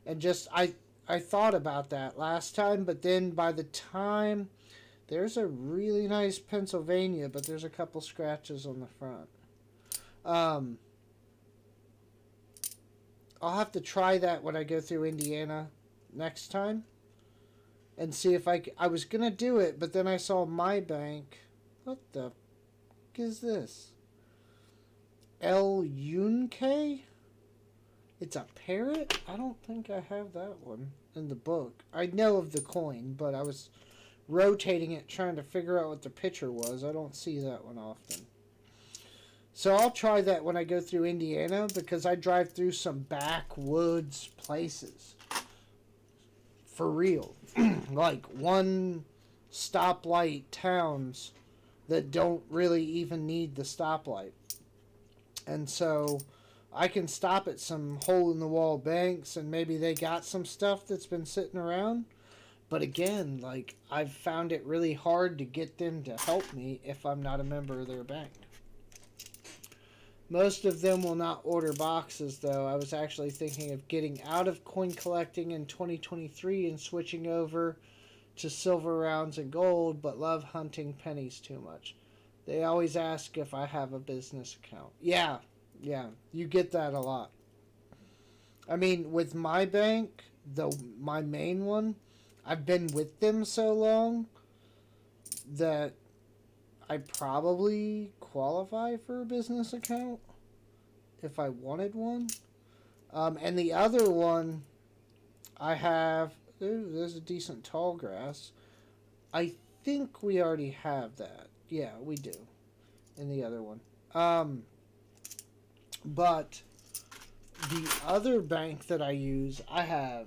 and I thought about that last time, but then by the time, there's a really nice Pennsylvania, but there's a couple scratches on the front. I'll have to try that when I go through Indiana next time and see if I was going to do it, but then I saw my bank. What the f*** is this? El Yunque? It's a parrot? I don't think I have that one in the book. I know of the coin, but I was rotating it trying to figure out what the picture was. I don't see that one often. So I'll try that when I go through Indiana, because I drive through some backwoods places. For real. Like one stoplight towns that don't really even need the stoplight. And so I can stop at some hole-in-the-wall banks, and maybe they got some stuff that's been sitting around. But again, like, I've found it really hard to get them to help me if I'm not a member of their bank. Most of them will not order boxes, though. I was actually thinking of getting out of coin collecting in 2023 and switching over to silver rounds and gold, but love hunting pennies too much. They always ask if I have a business account. Yeah, you get that a lot. I mean, with my bank, my main one, I've been with them so long that I probably qualify for a business account if I wanted one. And the other one, I have. There's a decent tall grass. I think we already have that. Yeah, we do. In the other one. But the other bank that I use, I have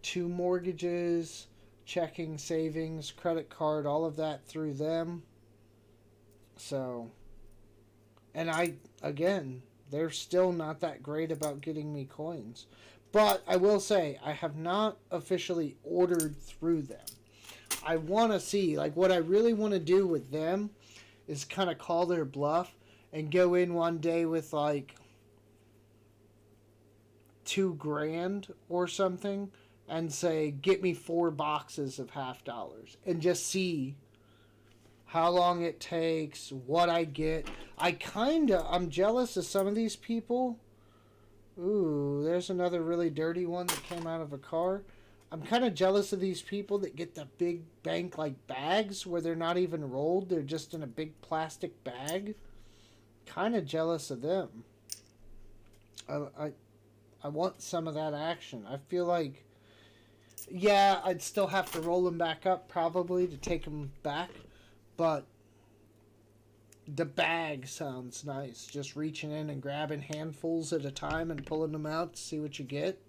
2 mortgages, checking, savings, credit card, all of that through them. So, and again, they're still not that great about getting me coins. But I will say, I have not officially ordered through them. I want to see, like, what I really want to do with them is kind of call their bluff and go in one day with, like, 2 grand or something and say, get me 4 boxes of $50 and just see how long it takes, what I get. I'm jealous of some of these people. Ooh, there's another really dirty one that came out of a car. I'm kind of jealous of these people that get the big bank like bags where they're not even rolled. They're just in a big plastic bag. Kind of jealous of them. I want some of that action. I feel like, yeah, I'd still have to roll them back up probably to take them back. But the bag sounds nice. Just reaching in and grabbing handfuls at a time and pulling them out to see what you get.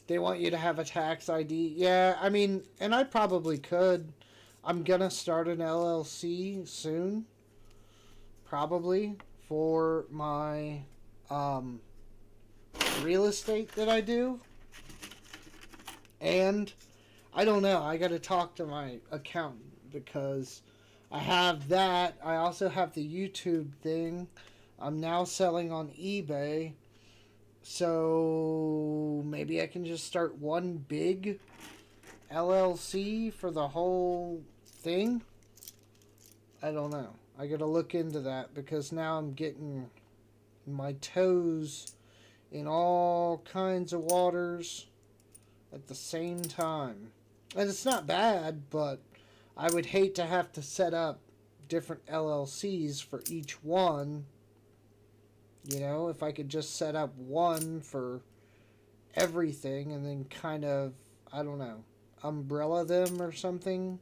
They want you to have a tax ID. Yeah, I mean, and I probably could. I'm going to start an LLC soon. Probably for my real estate that I do. And I don't know. I got to talk to my accountant because I have that. I also have the YouTube thing. I'm now selling on eBay. So maybe I can just start one big LLC for the whole thing. I don't know. I got to look into that because now I'm getting my toes in all kinds of waters at the same time. And it's not bad, but I would hate to have to set up different LLCs for each one. You know, if I could just set up one for everything and then kind of, I don't know, umbrella them or something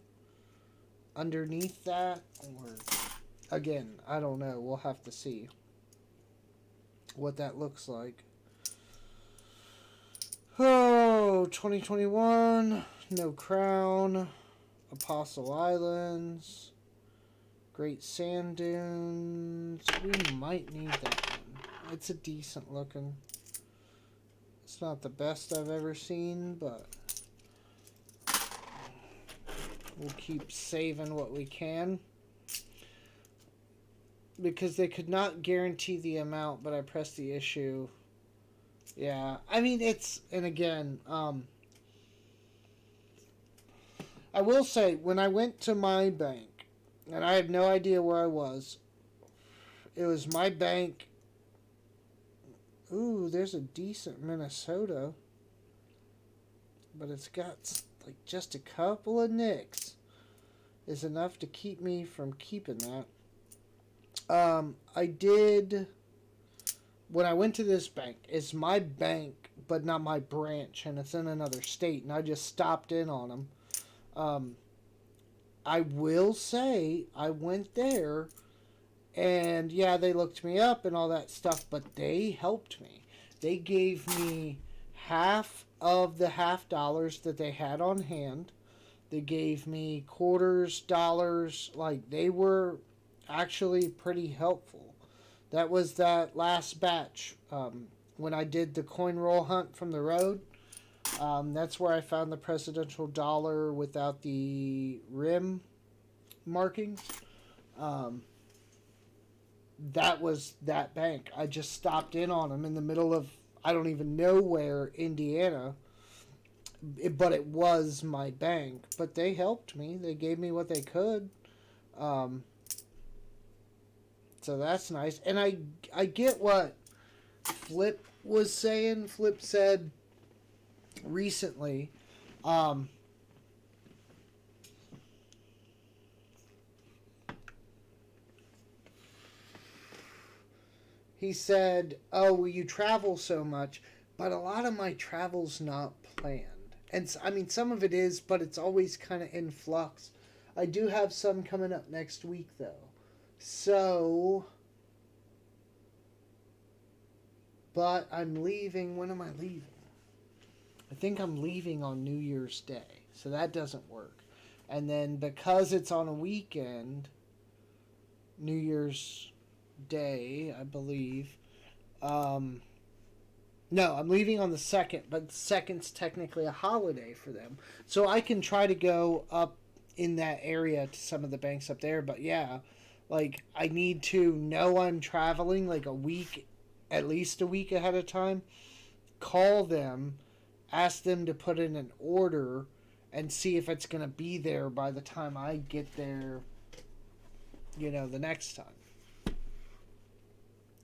underneath that. Or, again, I don't know. We'll have to see what that looks like. Oh, 2021, No Crown, Apostle Islands, Great Sand Dunes. We might need that one. It's a decent looking. It's not the best I've ever seen, but we'll keep saving what we can. Because they could not guarantee the amount, but I pressed the issue. Yeah, I mean, and again, I will say, when I went to my bank, and I had no idea where I was, it was my bank. Ooh, there's a decent Minnesota, but it's got like just a couple of nicks. Is enough to keep me from keeping that. I did, when I went to this bank, it's my bank, but not my branch, and it's in another state, and I just stopped in on them. I will say, I went there, and yeah, they looked me up and all that stuff, but they helped me. They gave me half of the $50 that they had on hand. They gave me quarters, dollars, like they were actually pretty helpful. That was that last batch when I did the coin roll hunt from the road. That's where I found the presidential dollar without the rim markings. That was that bank. I just stopped in on them in the middle of, I don't even know where, Indiana. But it was my bank. But they helped me. They gave me what they could. So that's nice. And I get what Flip was saying. Flip said recently, he said, "Oh, well, you travel so much, but a lot of my travel's not planned." And I mean, some of it is, but it's always kind of in flux. I do have some coming up next week, though. So, but I'm leaving. When am I leaving? I think I'm leaving on New Year's Day, so that doesn't work. And then because it's on a weekend, New Year's Day, I believe. No, I'm leaving on the 2nd, but the 2nd's technically a holiday for them. So I can try to go up in that area to some of the banks up there. But yeah, like I need to know I'm traveling like a week, at least a week ahead of time. Call them, ask them to put in an order, and see if it's going to be there by the time I get there, the next time.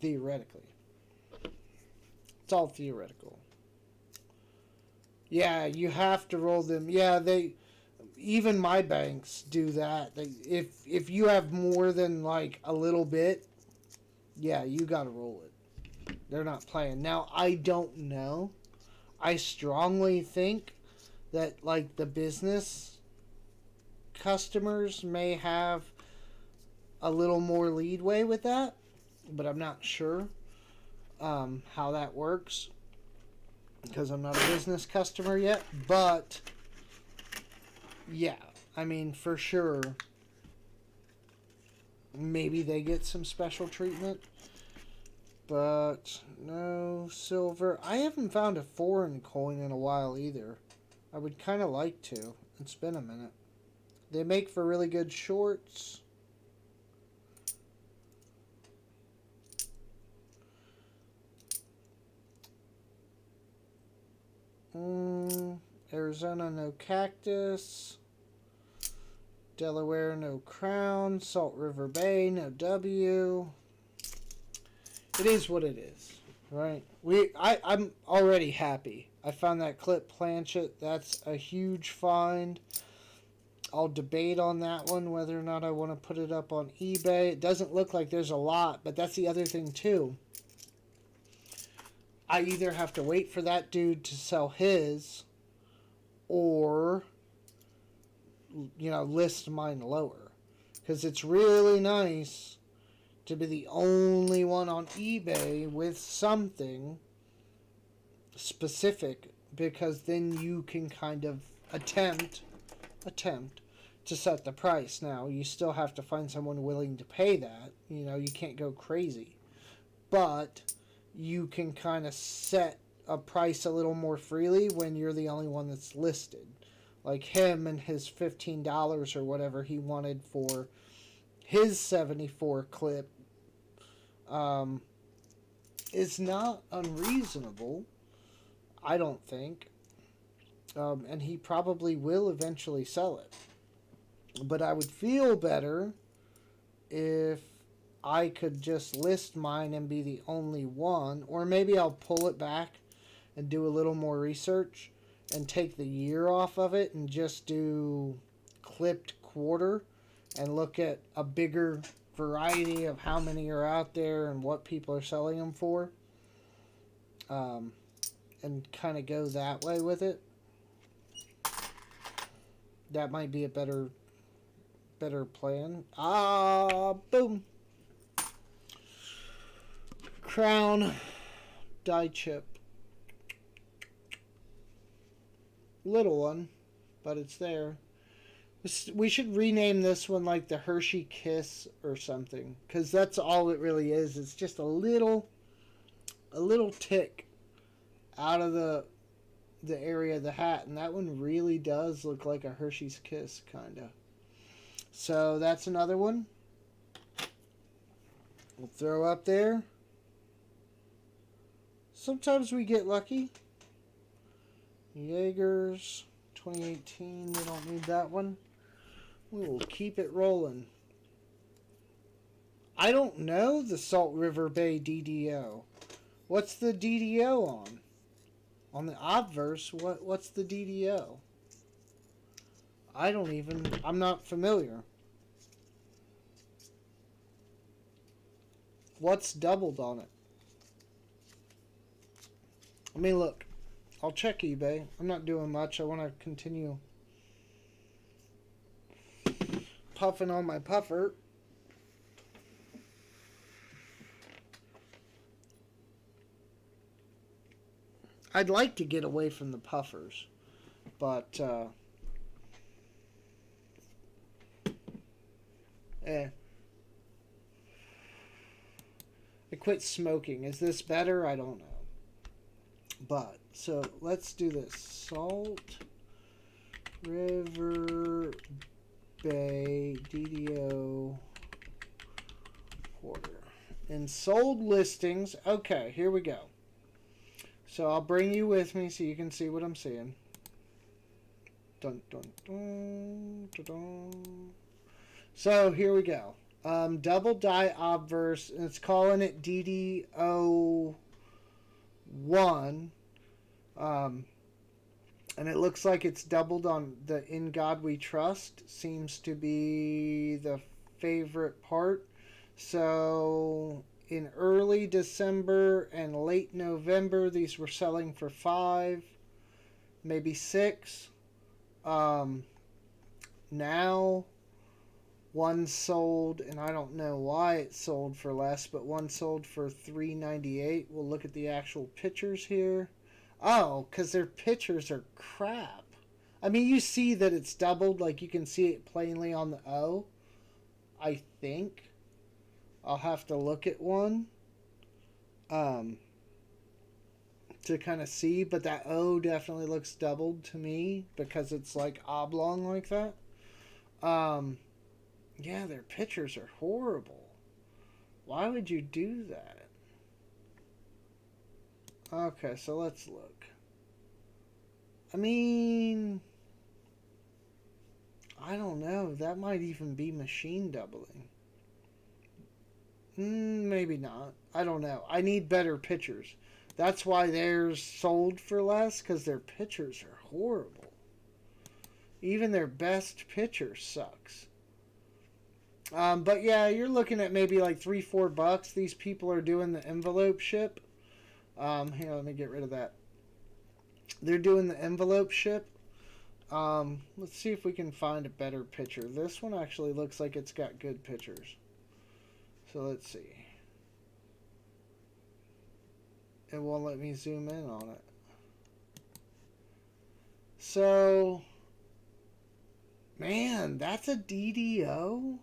Theoretically. It's all theoretical. Yeah, you have to roll them. Yeah, even my banks do that. If you have more than like a little bit, yeah, you got to roll it. They're not playing. Now, I don't know. I strongly think that like the business customers may have a little more leadway with that, but I'm not sure how that works because I'm not a business customer yet. But yeah, I mean, for sure, maybe they get some special treatment. But no silver. I haven't found a foreign coin in a while either. I would kind of like to. It's been a minute. They make for really good shorts. Arizona, no cactus. Delaware, no crown. Salt River Bay, no W. It is what it is, right? I'm already happy. I found that clip planchet. That's a huge find. I'll debate on that one, whether or not I want to put it up on eBay. It doesn't look like there's a lot, but that's the other thing, too. I either have to wait for that dude to sell his or, list mine lower. Because it's really nice to be the only one on eBay with something specific, because then you can kind of attempt to set the price. Now, you still have to find someone willing to pay that. You can't go crazy. But you can kind of set a price a little more freely when you're the only one that's listed. Like him and his $15 or whatever he wanted for his 74 clip is not unreasonable, I don't think. And he probably will eventually sell it. But I would feel better if I could just list mine and be the only one. Or maybe I'll pull it back and do a little more research and take the year off of it and just do clipped quarter and look at a bigger variety of how many are out there and what people are selling them for. And kind of go that way with it. That might be a better plan. Boom. Crown die chip. Little one, but it's there. We should rename this one like the Hershey Kiss or something, because that's all it really is. It's just a little tick out of the area of the hat, and that one really does look like a Hershey's Kiss, kind of. So that's another one. We'll throw up there. Sometimes we get lucky. Jaegers 2018, we don't need that one. We will keep it rolling. I don't know the Salt River Bay DDO. What's the DDO on? On the obverse, what's the DDO? I'm not familiar. What's doubled on it? I mean, look, I'll check eBay. I'm not doing much. I want to continue puffing on my puffer. I'd like to get away from the puffers, but I quit smoking. Is this better? I don't know. But, so, let's do this. Salt River Bay DDO Porter. And sold listings. Okay, here we go. So, I'll bring you with me so you can see what I'm seeing. Dun, dun, dun, dun, dun. So, here we go. Double die obverse, and it's calling it DDO1. And it looks like it's doubled on the In God We Trust. Seems to be the favorite part. So in early December and late November, these were selling for $5, maybe $6. Now one sold, and I don't know why it sold for less, but one sold for $3.98. We'll look at the actual pictures here. Oh, because their pictures are crap. I mean, you see that it's doubled, like you can see it plainly on the O. I think. I'll have to look at one to kind of see, but that O definitely looks doubled to me because it's like oblong like that. Yeah, their pictures are horrible. Why would you do that? Okay, so let's look. I mean, I don't know. That might even be machine doubling. Maybe not. I don't know. I need better pictures. That's why theirs sold for less, because their pictures are horrible. Even their best picture sucks. But yeah, you're looking at maybe like $3-4. These people are doing the envelope ship. Here, let me get rid of that. They're doing the envelope ship. Let's see if we can find a better picture. This one actually looks like it's got good pictures. So let's see. It won't let me zoom in on it. So, man, that's a DDO?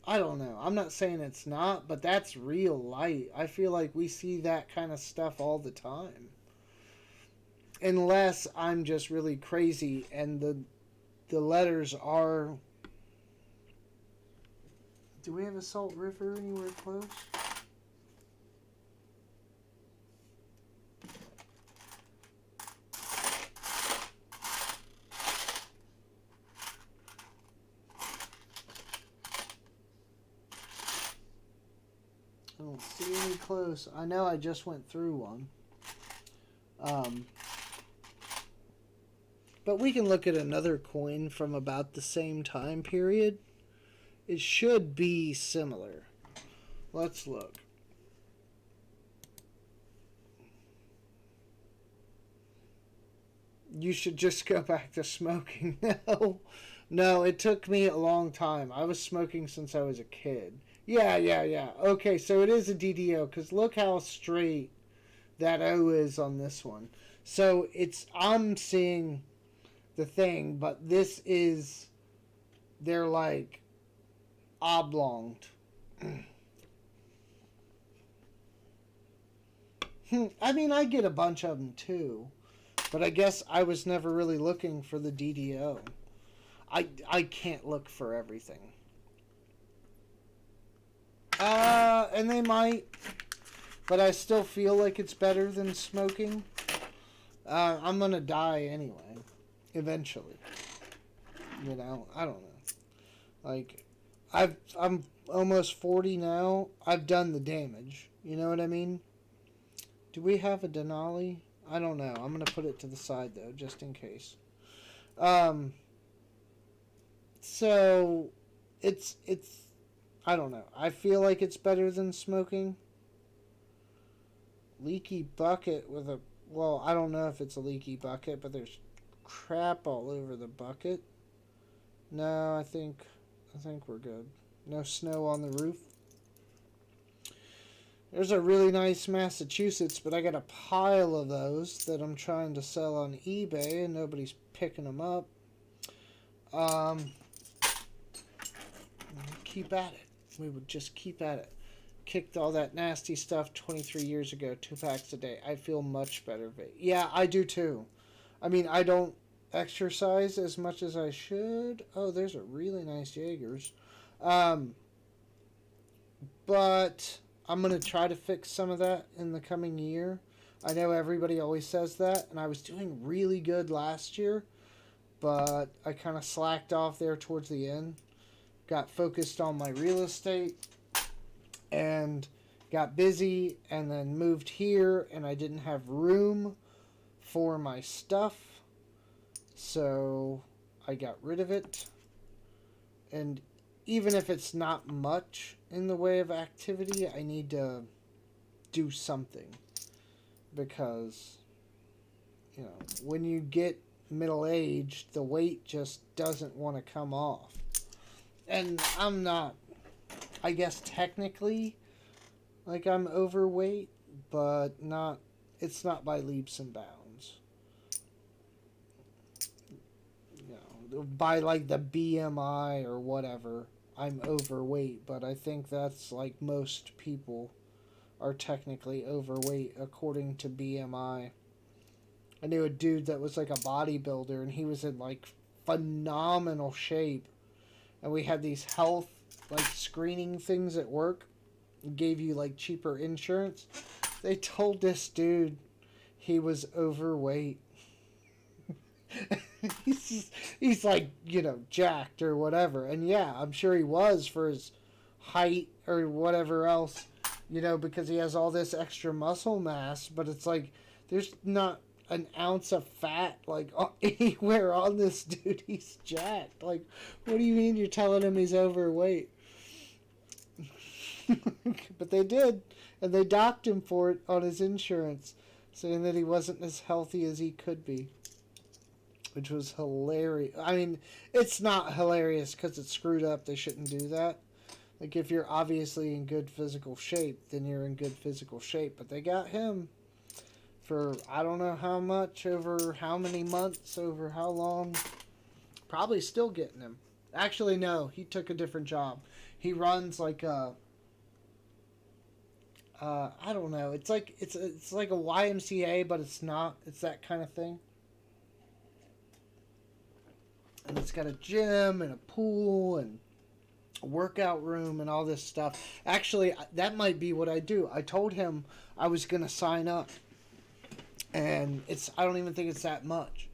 I don't know. I'm not saying it's not, but that's real light. I feel like we see that kind of stuff all the time. Unless I'm just really crazy and the letters are... Do we have a Salt River anywhere close? I don't see any close. I know I just went through one. But we can look at another coin from about the same time period. It should be similar. Let's look. You should just go back to smoking. No, it took me a long time. I was smoking since I was a kid. Yeah. Okay, so it is a DDO, because look how straight that O is on this one. So I'm seeing the thing, but this is, they're like oblonged. I mean, I get a bunch of them too, but I guess I was never really looking for the DDO. I can't look for everything. And they might, but I still feel like it's better than smoking. I'm gonna die anyway, eventually. You know, I don't know. Like, I'm almost 40 now. I've done the damage. You know what I mean? Do we have a Denali? I don't know. I'm gonna put it to the side though, just in case. So it's I don't know. I feel like it's better than smoking. Leaky bucket with a Well, I don't know if it's a leaky bucket, but there's crap all over the bucket. No, I think we're good. No snow on the roof. There's a really nice Massachusetts, but I got a pile of those that I'm trying to sell on eBay, and nobody's picking them up. Keep at it. We would just keep at it. Kicked all that nasty stuff 23 years ago, 2 packs a day. I feel much better. Yeah, I do too. I mean, I don't exercise as much as I should. Oh, there's a really nice Jaegers. But I'm going to try to fix some of that in the coming year. I know everybody always says that, and I was doing really good last year, but I kind of slacked off there towards the end. Got focused on my real estate and got busy, and then moved here, and I didn't have room for my stuff, so I got rid of it. And even if it's not much in the way of activity, I need to do something, because, you know, when you get middle-aged, the weight just doesn't want to come off. And I'm not, I guess technically, like, I'm overweight, but not, it's not by leaps and bounds. You know, by like the BMI or whatever, I'm overweight, but I think that's like most people are technically overweight according to BMI. I knew a dude that was like a bodybuilder, and he was in like phenomenal shape, and we had these health like screening things at work, gave you like cheaper insurance. They told this dude he was overweight. he's like, you know, jacked or whatever, and yeah, I'm sure he was for his height or whatever else, you know, because he has all this extra muscle mass, but it's like there's not an ounce of fat like anywhere on this dude. He's jacked. Like, what do you mean you're telling him he's overweight? But they did, and they docked him for it on his insurance, saying that he wasn't as healthy as he could be, which was hilarious. I mean, it's not hilarious because it's screwed up. They shouldn't do that. Like, if you're obviously in good physical shape, then you're in good physical shape. But they got him for I don't know how much, over how many months, over how long. Probably still getting him. Actually, no, he took a different job. He runs like a I don't know. It's like it's like a YMCA, but it's not. It's that kind of thing. And it's got a gym and a pool and a workout room and all this stuff. Actually, that might be what I do. I told him I was going to sign up, and I don't even think it's that much.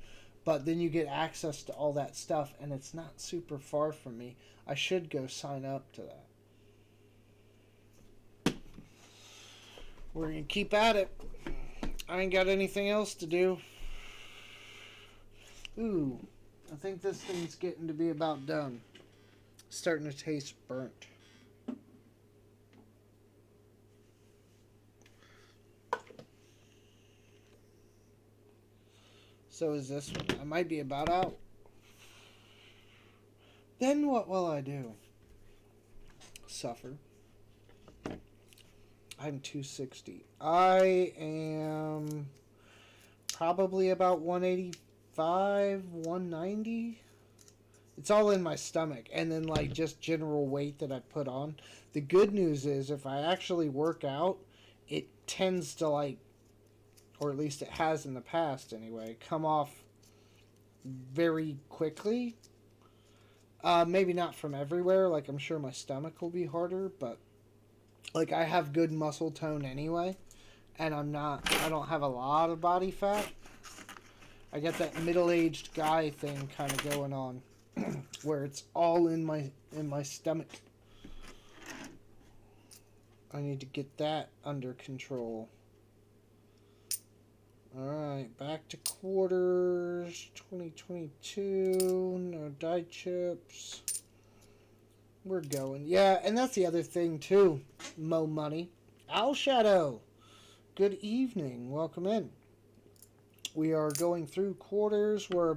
But then you get access to all that stuff, and it's not super far from me. I should go sign up to that. We're going to keep at it. I ain't got anything else to do. Ooh, I think this thing's getting to be about done. Starting to taste burnt. So is this one. I might be about out. Then what will I do? Suffer. I'm 260. I am probably about 185, 190. It's all in my stomach. And then like just general weight that I put on. The good news is if I actually work out, it tends to like, or at least it has in the past anyway, come off very quickly. Maybe not from everywhere. Like I'm sure my stomach will be harder, but like I have good muscle tone anyway, and I don't have a lot of body fat. I got that middle-aged guy thing kind of going on, where it's all in my stomach. I need to get that under control. Alright, back to quarters, 2022, no die chips. We're going. Yeah, and that's the other thing, too. Mo Money. Owl Shadow. Good evening. Welcome in. We are going through quarters. We're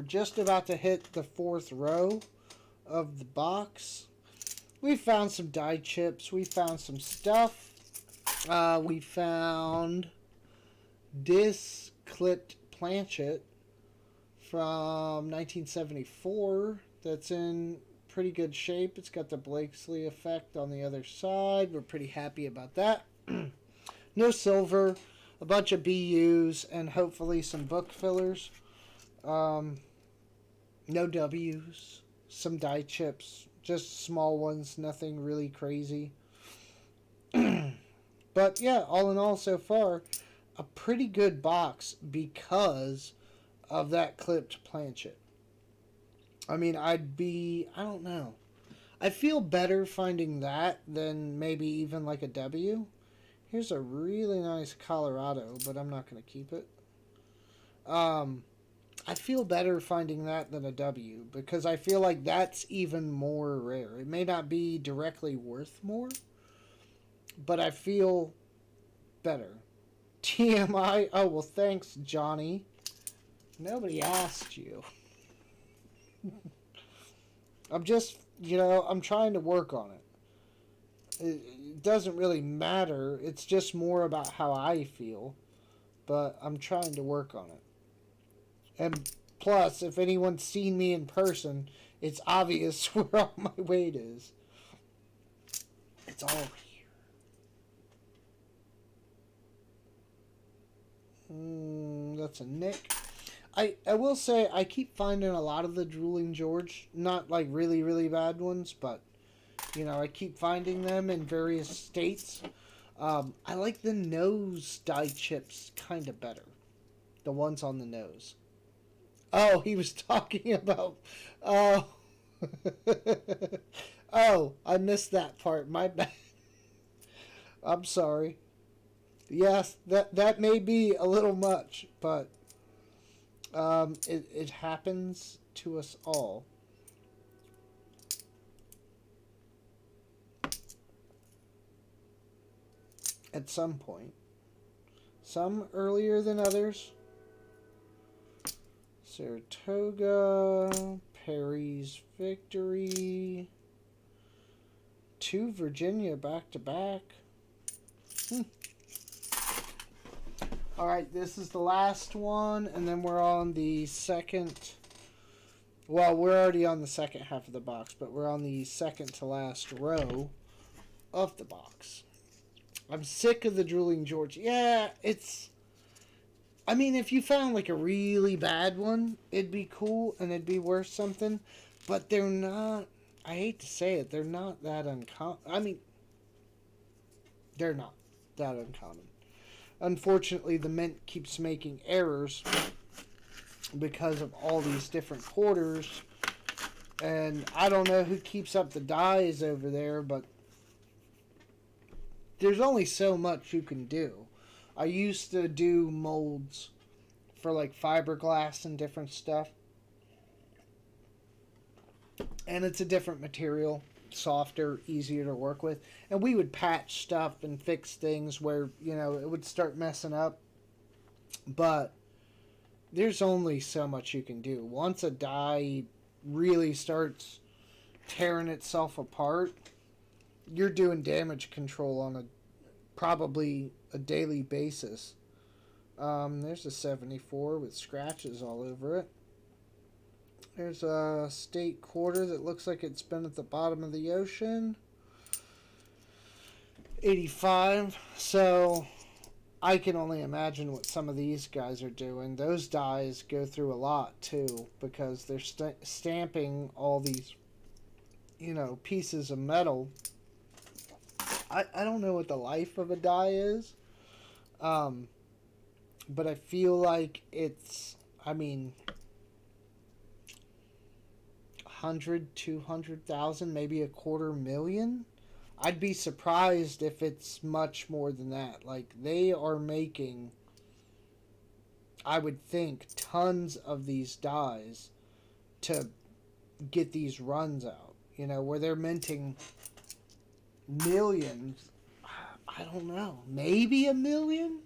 just about to hit the fourth row of the box. We found some die chips. We found some stuff. We found this clipped planchet from 1974 that's in pretty good shape. It's got the Blakesley effect on the other side. We're pretty happy about that. No silver, a bunch of BUs, and hopefully some book fillers. No W's, some die chips, just small ones, nothing really crazy. But yeah, all in all, so far, a pretty good box because of that clipped planchet. I mean, I don't know. I feel better finding that than maybe even like a W. Here's a really nice Colorado, but I'm not going to keep it. I feel better finding that than a W because I feel like that's even more rare. It may not be directly worth more, but I feel better. TMI. Oh, well, thanks, Johnny. Nobody asked you. I'm just, I'm trying to work on it. It doesn't really matter. It's just more about how I feel. But I'm trying to work on it. And plus, if anyone's seen me in person, it's obvious where all my weight is. It's all here. That's a Nick. I will say I keep finding a lot of the Drooling George, not like really, really bad ones, but, I keep finding them in various states. I like the nose die chips kind of better. The ones on the nose. Oh, he was talking about... Oh. Oh, I missed that part. My bad. I'm sorry. Yes, that may be a little much, but it happens to us all. At some point. Some earlier than others. Saratoga, Perry's Victory, 2 Virginia back to back. Alright, this is the last one, and then we're on the second. Well, we're already on the second half of the box, but we're on the second to last row of the box. I'm sick of the Drooling George. Yeah, it's. I mean, if you found like a really bad one, it'd be cool and it'd be worth something. But they're not. I hate to say it, they're not that uncommon. I mean, they're not that uncommon. Unfortunately, the Mint keeps making errors because of all these different quarters. And I don't know who keeps up the dies over there, but there's only so much you can do. I used to do molds for like fiberglass and different stuff. And it's a different material, softer, easier to work with. And we would patch stuff and fix things where, it would start messing up. But there's only so much you can do. Once a die really starts tearing itself apart, you're doing damage control on probably a daily basis. There's a 74 with scratches all over it. There's a state quarter that looks like it's been at the bottom of the ocean. 85. So I can only imagine what some of these guys are doing. Those dies go through a lot too because they're stamping all these, pieces of metal. I don't know what the life of a die is. But I feel like it's, 100, 200,000, maybe $250,000. I'd be surprised if it's much more than that. Like, they are making, I would think, tons of these dies to get these runs out. Where they're minting millions. I don't know. Maybe $1 million?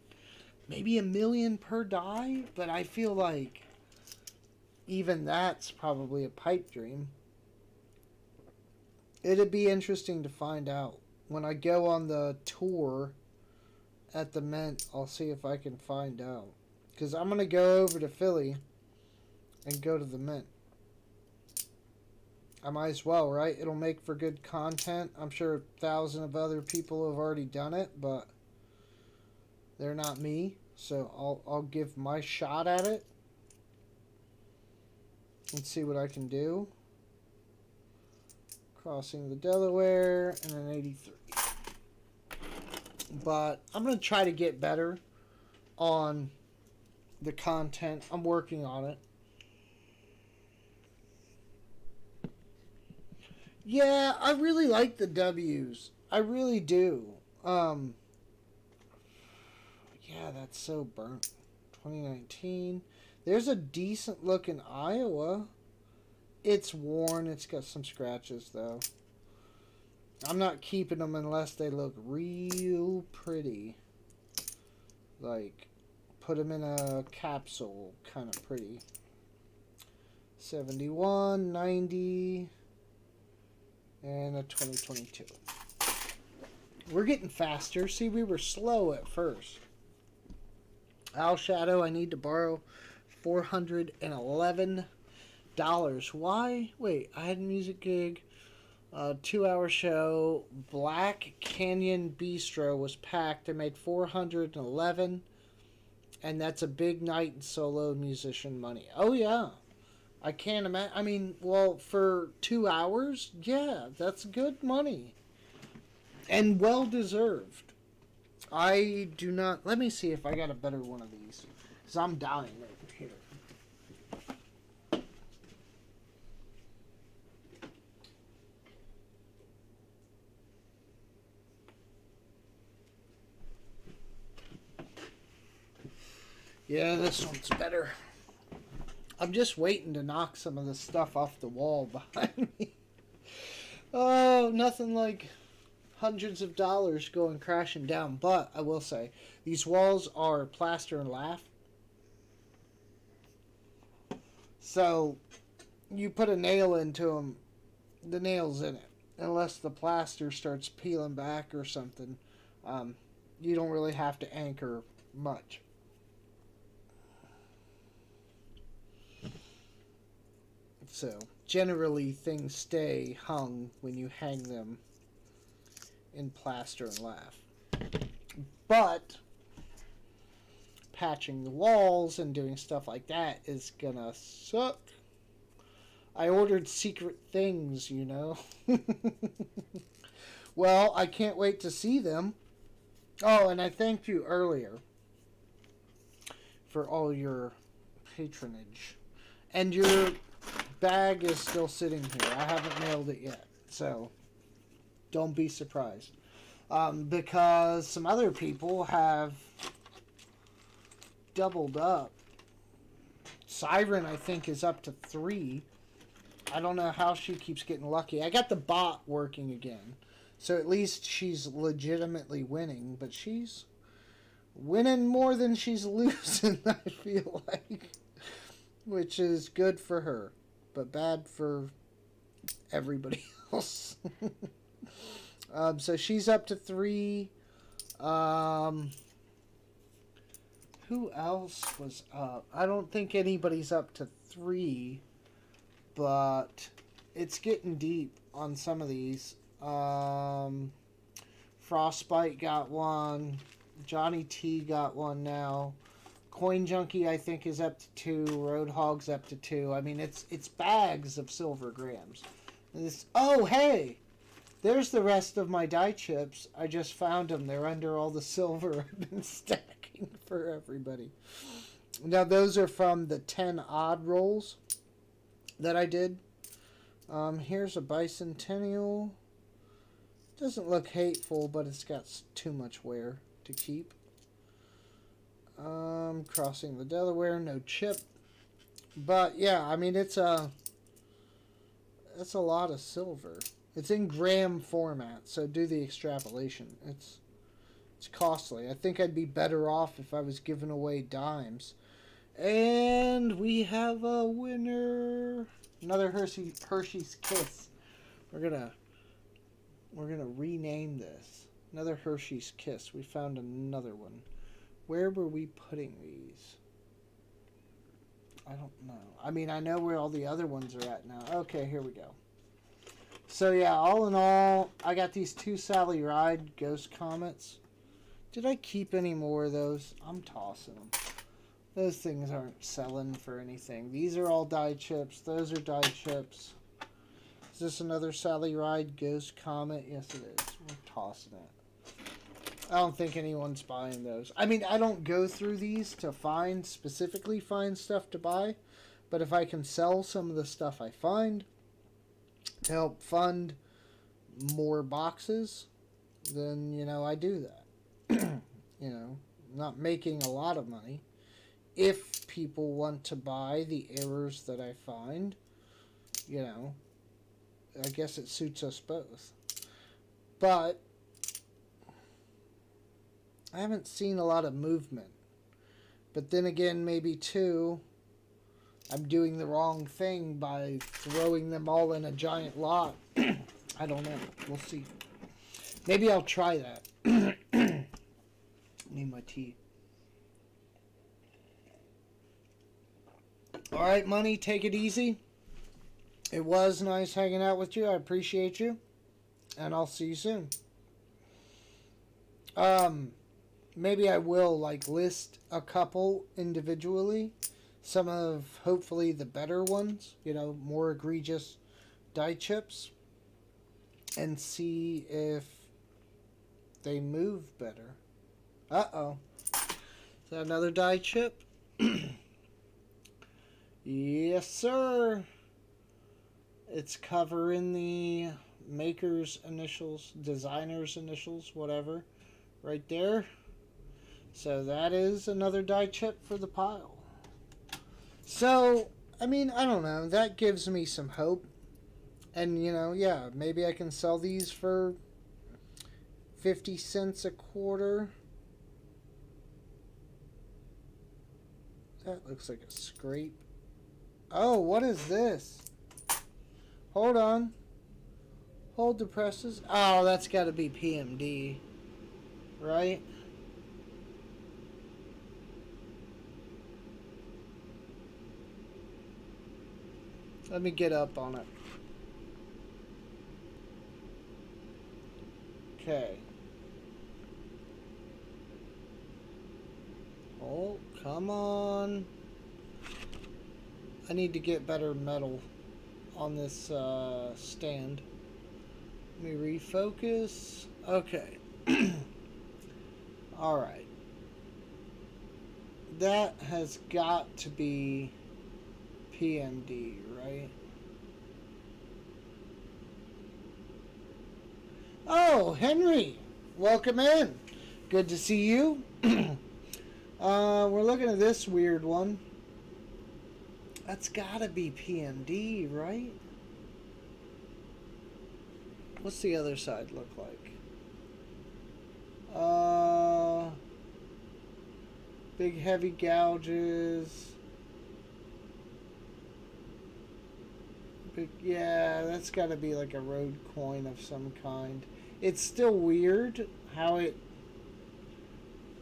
maybe $1 million per die, but I feel like even that's probably a pipe dream. It'd be interesting to find out. When I go on the tour at the Mint, I'll see if I can find out. Because I'm going to go over to Philly and go to the Mint. I might as well, right? It'll make for good content. I'm sure 1,000 of other people have already done it, but they're not me. So I'll give my shot at it and see what I can do. Crossing the Delaware and an 83. But I'm going to try to get better on the content. I'm working on it. Yeah, I really like the W's. I really do. Yeah, that's so burnt. 2019. There's a decent looking Iowa. It's worn. It's got some scratches, though. I'm not keeping them unless they look real pretty. Like, put them in a capsule. Kind of pretty. 71, 90, and a 2022. We're getting faster. See, we were slow at first. Owl Shadow, I need to borrow $411. Why? Wait, I had a music gig, 2-hour show. Black Canyon Bistro was packed. I made $411, and that's a big night in solo musician money. Oh yeah, I can't imagine. I mean, well, for 2 hours, yeah, that's good money, and well deserved. I do not. Let me see if I got a better one of these, because I'm dying over here. Yeah, this one's better. I'm just waiting to knock some of this stuff off the wall behind me. Oh, nothing like hundreds of dollars going crashing down. But I will say, these walls are plaster and lath. So, you put a nail into them, the nail's in it. Unless the plaster starts peeling back or something, you don't really have to anchor much. So, generally, things stay hung when you hang them in plaster and lath. But, patching the walls and doing stuff like that is gonna suck. I ordered secret things, you know. Well, I can't wait to see them. Oh, and I thanked you earlier for all your patronage. And your bag is still sitting here. I haven't mailed it yet, so don't be surprised. Because some other people have doubled up. Siren, I think, is up to 3. I don't know how she keeps getting lucky. I got the bot working again, so at least she's legitimately winning, but she's winning more than she's losing, I feel like, which is good for her, but bad for everybody else. So she's up to 3. Who else was up? I don't think anybody's up to 3, but it's getting deep on some of these. Frostbite got one. Johnny T got one now. Coin Junkie, I think, is up to 2. Roadhog's up to 2. I mean, it's bags of silver grams. Oh, hey! There's the rest of my die chips. I just found them. They're under all the silver I've been stacking for everybody. Now, those are from the 10 odd rolls that I did. Here's a bicentennial. Doesn't look hateful, but it's got too much wear to keep. Crossing the Delaware, no chip. But yeah, I mean that's a lot of silver. It's in gram format, so do the extrapolation. It's costly. I think I'd be better off if I was giving away dimes. And we have a winner. Another Hershey's Kiss. We're gonna rename this. Another Hershey's Kiss. We found another one. Where were we putting these? I don't know. I mean, I know where all the other ones are at now. Okay, here we go. So yeah, all in all, I got these 2 Sally Ride Ghost Comets. Did I keep any more of those? I'm tossing them. Those things aren't selling for anything. These are all die chips. Those are die chips. Is this another Sally Ride Ghost Comet? Yes, it is. We're tossing it. I don't think anyone's buying those. I mean, I don't go through these to specifically find stuff to buy. But if I can sell some of the stuff I find to help fund more boxes, then, you know, I do that. You know, not making a lot of money. If people want to buy the errors that I find, you know, I guess it suits us both. But I haven't seen a lot of movement. But then again, maybe too, I'm doing the wrong thing by throwing them all in a giant lot. I don't know. We'll see. Maybe I'll try that. Need my tea. Alright, Money, take it easy. It was nice hanging out with you. I appreciate you. And I'll see you soon. Maybe I will, like, list a couple individually. Some of, hopefully, the better ones. You know, more egregious die chips. And see if they move better. Uh-oh. Is that another die chip? Yes, sir. It's covering the maker's initials, designer's initials, whatever. Right there. So that is another die chip for the pile. So, I mean, I don't know. That gives me some hope. And, you know, yeah, maybe I can sell these for 50 cents a quarter. That looks like a scrape. Oh, what is this? Hold on. Hold the presses. Oh, that's got to be PMD. Right? Let me get up on it. Okay. Oh, come on. I need to get better metal on this stand. Let me refocus. Okay. Alright. That has got to be PMD, right? Oh, Henry! Welcome in. Good to see you. We're looking at this weird one. That's gotta be PMD, right? What's the other side look like? Big heavy gouges. Big, yeah, that's gotta be like a road coin of some kind. It's still weird how it...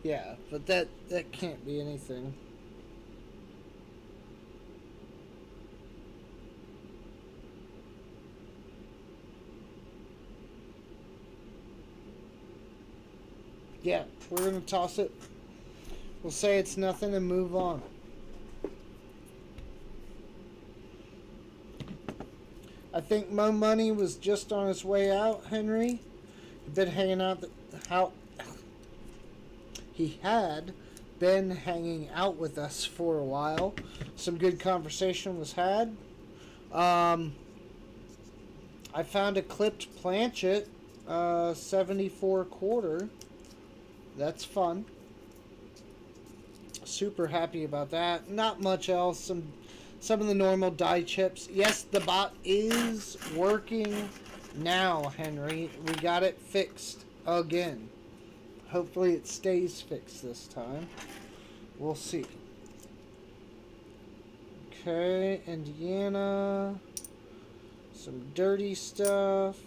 Yeah, but that can't be anything. Yeah, we're going to toss it. We'll say it's nothing and move on. I think Mo Money was just on his way out, Henry. He'd been hanging out He had been hanging out with us for a while. Some good conversation was had. I found a clipped planchet, 74 quarter. That's fun. Super happy about that. Not much else. Some of the normal die chips. Yes, the bot is working now, Henry. We got it fixed again. Hopefully it stays fixed this time. We'll see. Okay, Indiana. Some dirty stuff.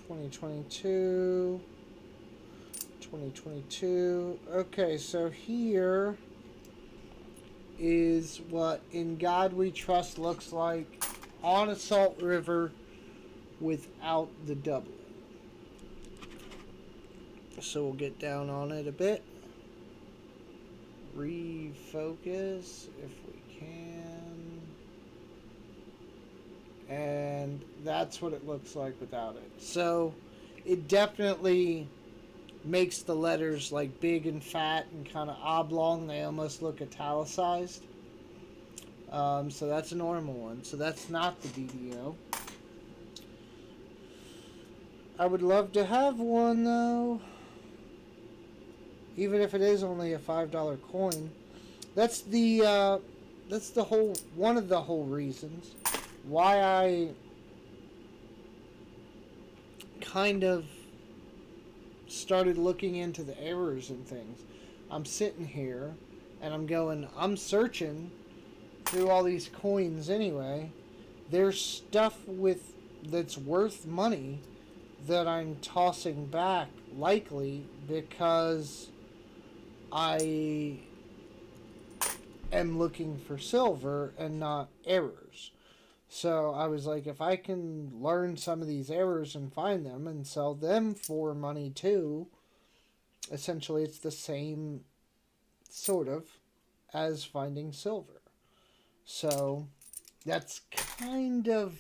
(2022). 2022. Okay, so here is what In God We Trust looks like on a Salt River without the doubling. So we'll get down on it a bit. Refocus if we can. And that's what it looks like without it. So it definitely makes the letters like big and fat and kind of oblong. They almost look italicized. So that's a normal one. So that's not the BDO. I would love to have one though. Even if it is only a $5 coin. That's the whole one of the whole reasons why I kind of started looking into the errors and things. I'm sitting here and I'm searching through all these coins anyway. There's stuff that's worth money that I'm tossing back, likely because I am looking for silver and not errors. So I was like, if I can learn some of these errors and find them and sell them for money too, essentially it's the same sort of as finding silver. So that's kind of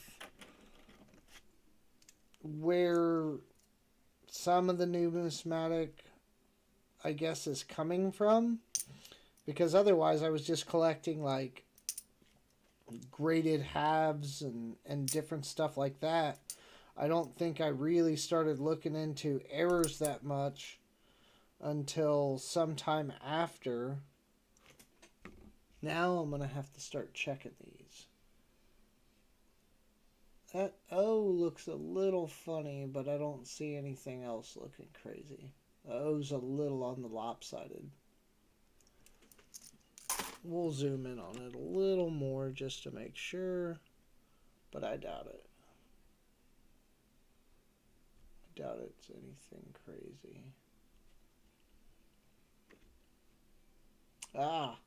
where some of the numismatic, I guess, is coming from. Because otherwise I was just collecting like graded halves and different stuff like that. I don't think I really started looking into errors that much until sometime after. Now I'm going to have to start checking these. That O looks a little funny, but I don't see anything else looking crazy. The O's a little on the lopsided. We'll zoom in on it a little more just to make sure, but I doubt it. I doubt it's anything crazy. Ah.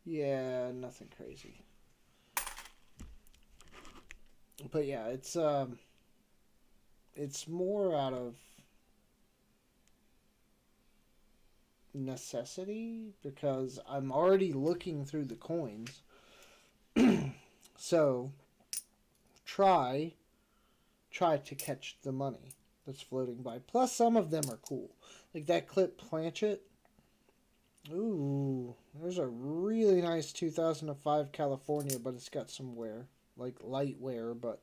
Yeah, nothing crazy. But yeah, it's more out of necessity because I'm already looking through the coins. So try to catch the money that's floating by. Plus some of them are cool. Like that clip planchet. Ooh, there's a really nice 2005 California, but it's got some wear. Like light wear, but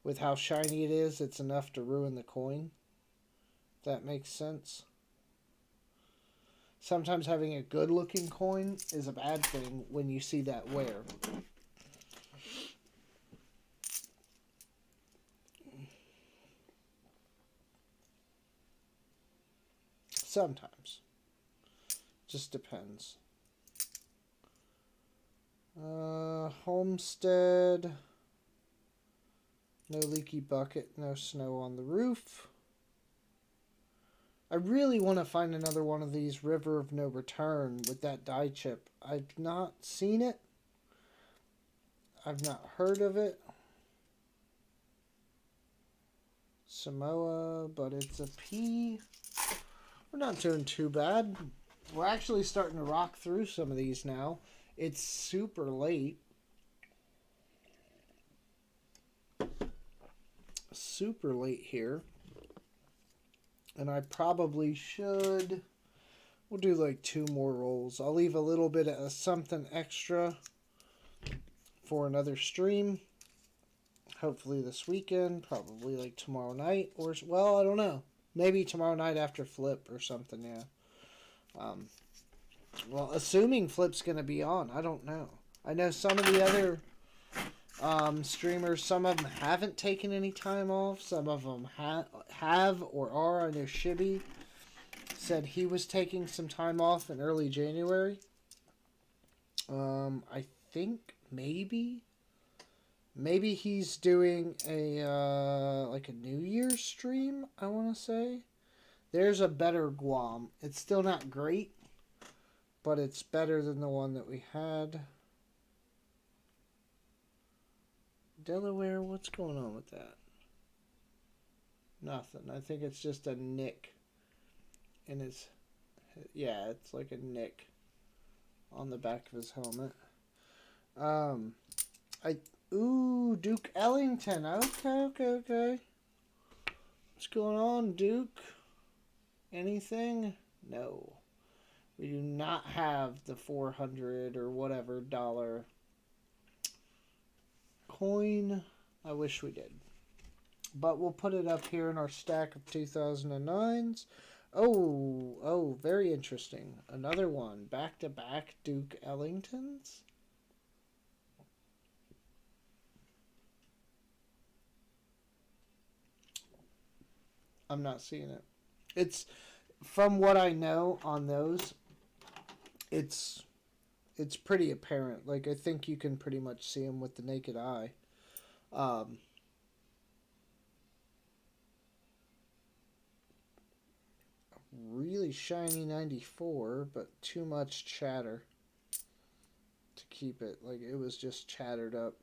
with how shiny it is, it's enough to ruin the coin. If that makes sense. Sometimes having a good looking coin is a bad thing when you see that wear. Sometimes. Just depends. Homestead. No leaky bucket, no snow on the roof. I really want to find another one of these River of No Return with that die chip. I've not seen it. I've not heard of it. Samoa, but it's a P. We're not doing too bad. We're actually starting to rock through some of these now. It's super late. Super late here. And I probably should. We'll do like 2 more rolls. I'll leave a little bit of something extra for another stream. Hopefully this weekend. Probably like tomorrow night. Or, well, I don't know. Maybe tomorrow night after Flip or something, yeah. Well, assuming Flip's going to be on. I don't know. I know some of the other Streamers, some of them haven't taken any time off. Some of them have or are. I know Shibby said he was taking some time off in early January. I think maybe he's doing a like a New Year's stream, I want to say. There's a better Guam. It's still not great, but it's better than the one that we had. Delaware, what's going on with that? Nothing. I think it's just a nick in his... Yeah, it's like a nick on the back of his helmet. Ooh, Duke Ellington. Okay. What's going on, Duke? Anything? No. We do not have the 400 or whatever dollar coin. I wish we did. But we'll put it up here in our stack of 2009s. Oh, very interesting. Another one. Back-to-back Duke Ellingtons. I'm not seeing it. It's, from what I know on those, it's pretty apparent. Like, I think you can pretty much see them with the naked eye. Really shiny 94, but too much chatter to keep it. Like, it was just chattered up.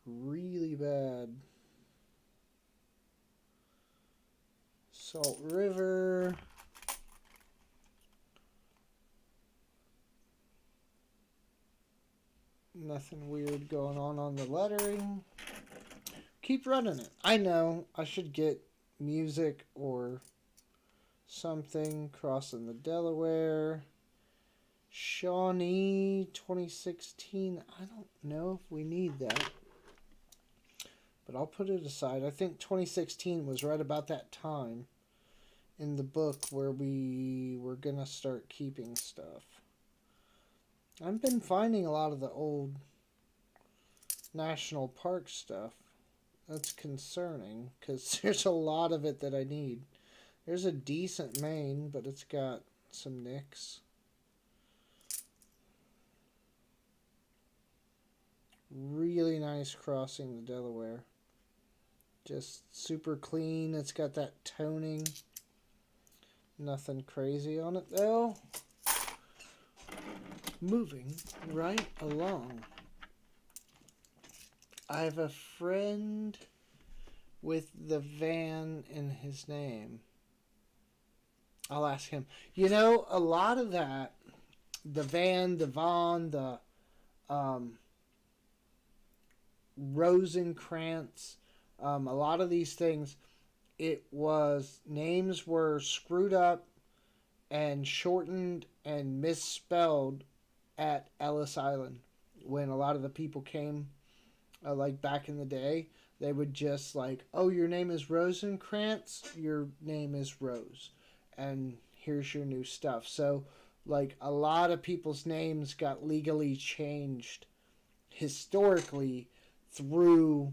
Really bad. Salt River. Nothing weird going on the lettering. Keep running it. I know I should get music or something. Crossing the Delaware. Shawnee 2016. I don't know if we need that. But I'll put it aside. I think 2016 was right about that time in the book where we were going to start keeping stuff. I've been finding a lot of the old national park stuff. That's concerning because there's a lot of it that I need. There's a decent Maine, but it's got some nicks. Really nice crossing the Delaware. Just super clean. It's got that toning. Nothing crazy on it though. Moving right along. I have a friend with the van in his name. I'll ask him. You know, a lot of that, the van, the Vaughn, the Rosenkrantz, a lot of these things, names were screwed up and shortened and misspelled at Ellis Island. When a lot of the people came, like back in the day, they would just like, oh, your name is Rosenkrantz, your name is Rose, and here's your new stuff. So, like, a lot of people's names got legally changed historically through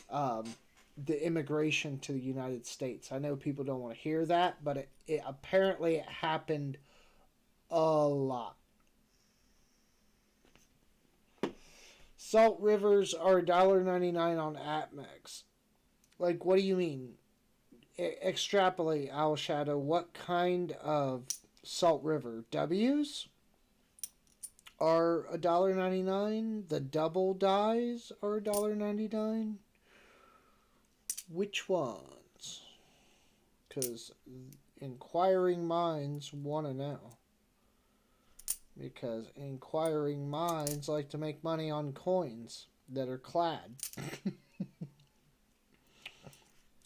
the immigration to the United States. I know people don't want to hear that, but it apparently it happened a lot. Salt Rivers are $1.99 on APMEX. Like, what do you mean? Extrapolate, Owl Shadow. What kind of Salt River? W's are $1.99. The double dyes are $1.99. Which ones? Because inquiring minds want to know. Because inquiring minds like to make money on coins that are clad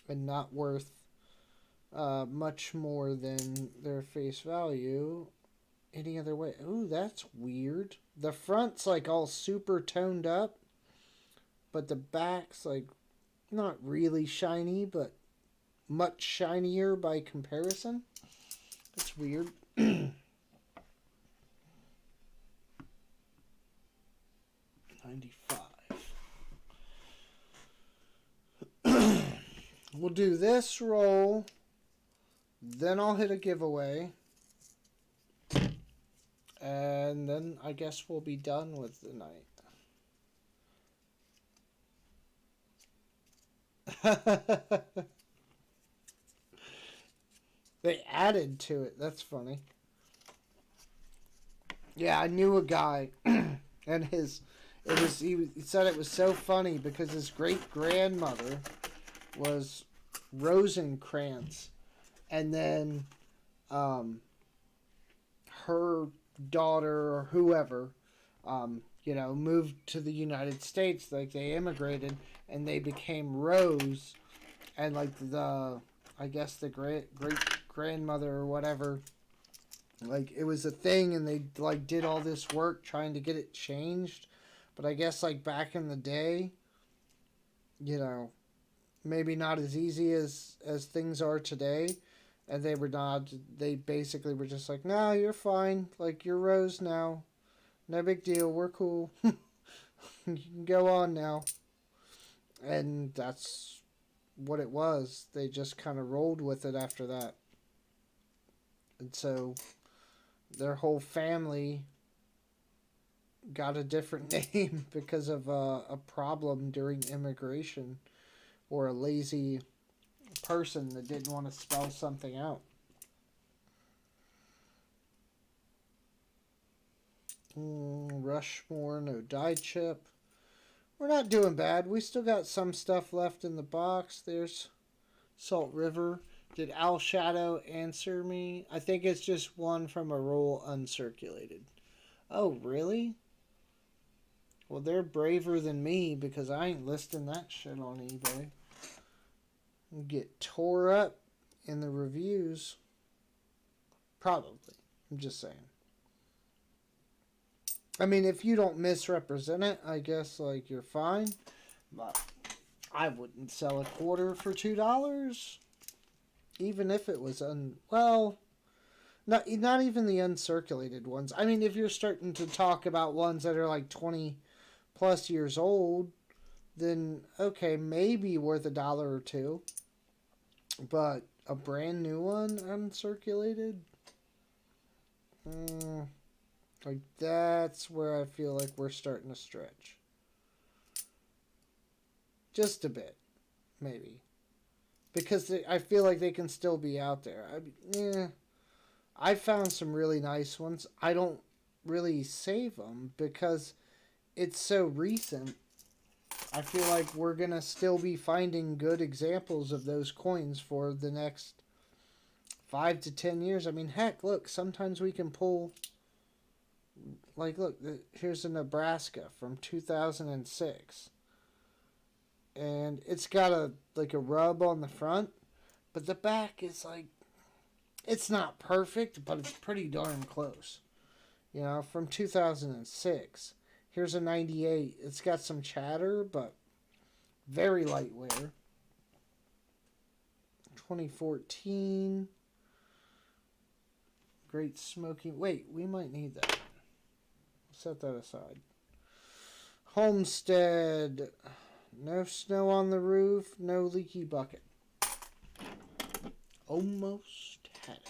and not worth much more than their face value any other way. Ooh, that's weird. The front's like all super toned up, but the back's like not really shiny, but much shinier by comparison. That's weird. 95. We'll do this roll. Then I'll hit a giveaway. And then I guess we'll be done with the night. They added to it. That's funny. Yeah, I knew a guy, and he said it was so funny because his great grandmother was Rosencrantz, and then her daughter or whoever, moved to the United States. Like they immigrated and they became Rose, and like I guess the great grandmother or whatever. Like it was a thing, and they like did all this work trying to get it changed, but I guess like back in the day, maybe not as easy as things are today, and they were not. They basically were just like, "No, you're fine. Like you're Rose now, no big deal. We're cool. You can go on now." And that's what it was. They just kind of rolled with it after that, and so their whole family got a different name because of a problem during immigration, or a lazy person that didn't want to spell something out. Rushmore, no die chip. We're not doing bad. We still got some stuff left in the box. There's Salt River. Did Al Shadow answer me? I think it's just one from a roll uncirculated. Oh, really? Well, they're braver than me because I ain't listing that shit on eBay. Get tore up in the reviews. Probably. I'm just saying. I mean, if you don't misrepresent it, I guess, like, you're fine. But I wouldn't sell a quarter for $2. Even if it was not even the uncirculated ones. I mean, if you're starting to talk about ones that are like 20 plus years old, then okay, maybe worth $1 or $2. But a brand new one uncirculated, like that's where I feel like we're starting to stretch. Just a bit, maybe. Because I feel like they can still be out there. I found some really nice ones. I don't really save them because it's so recent. I feel like we're going to still be finding good examples of those coins for the next 5 to 10 years. I mean, heck, look, sometimes we can pull, like, look, here's a Nebraska from 2006. And it's got a rub on the front, but the back is like, it's not perfect, but it's pretty darn close. From 2006. Here's a 98. It's got some chatter, but very light wear. 2014. Great Smoking. Wait, we might need that. Set that aside. Homestead. No snow on the roof, no leaky bucket. Almost had it.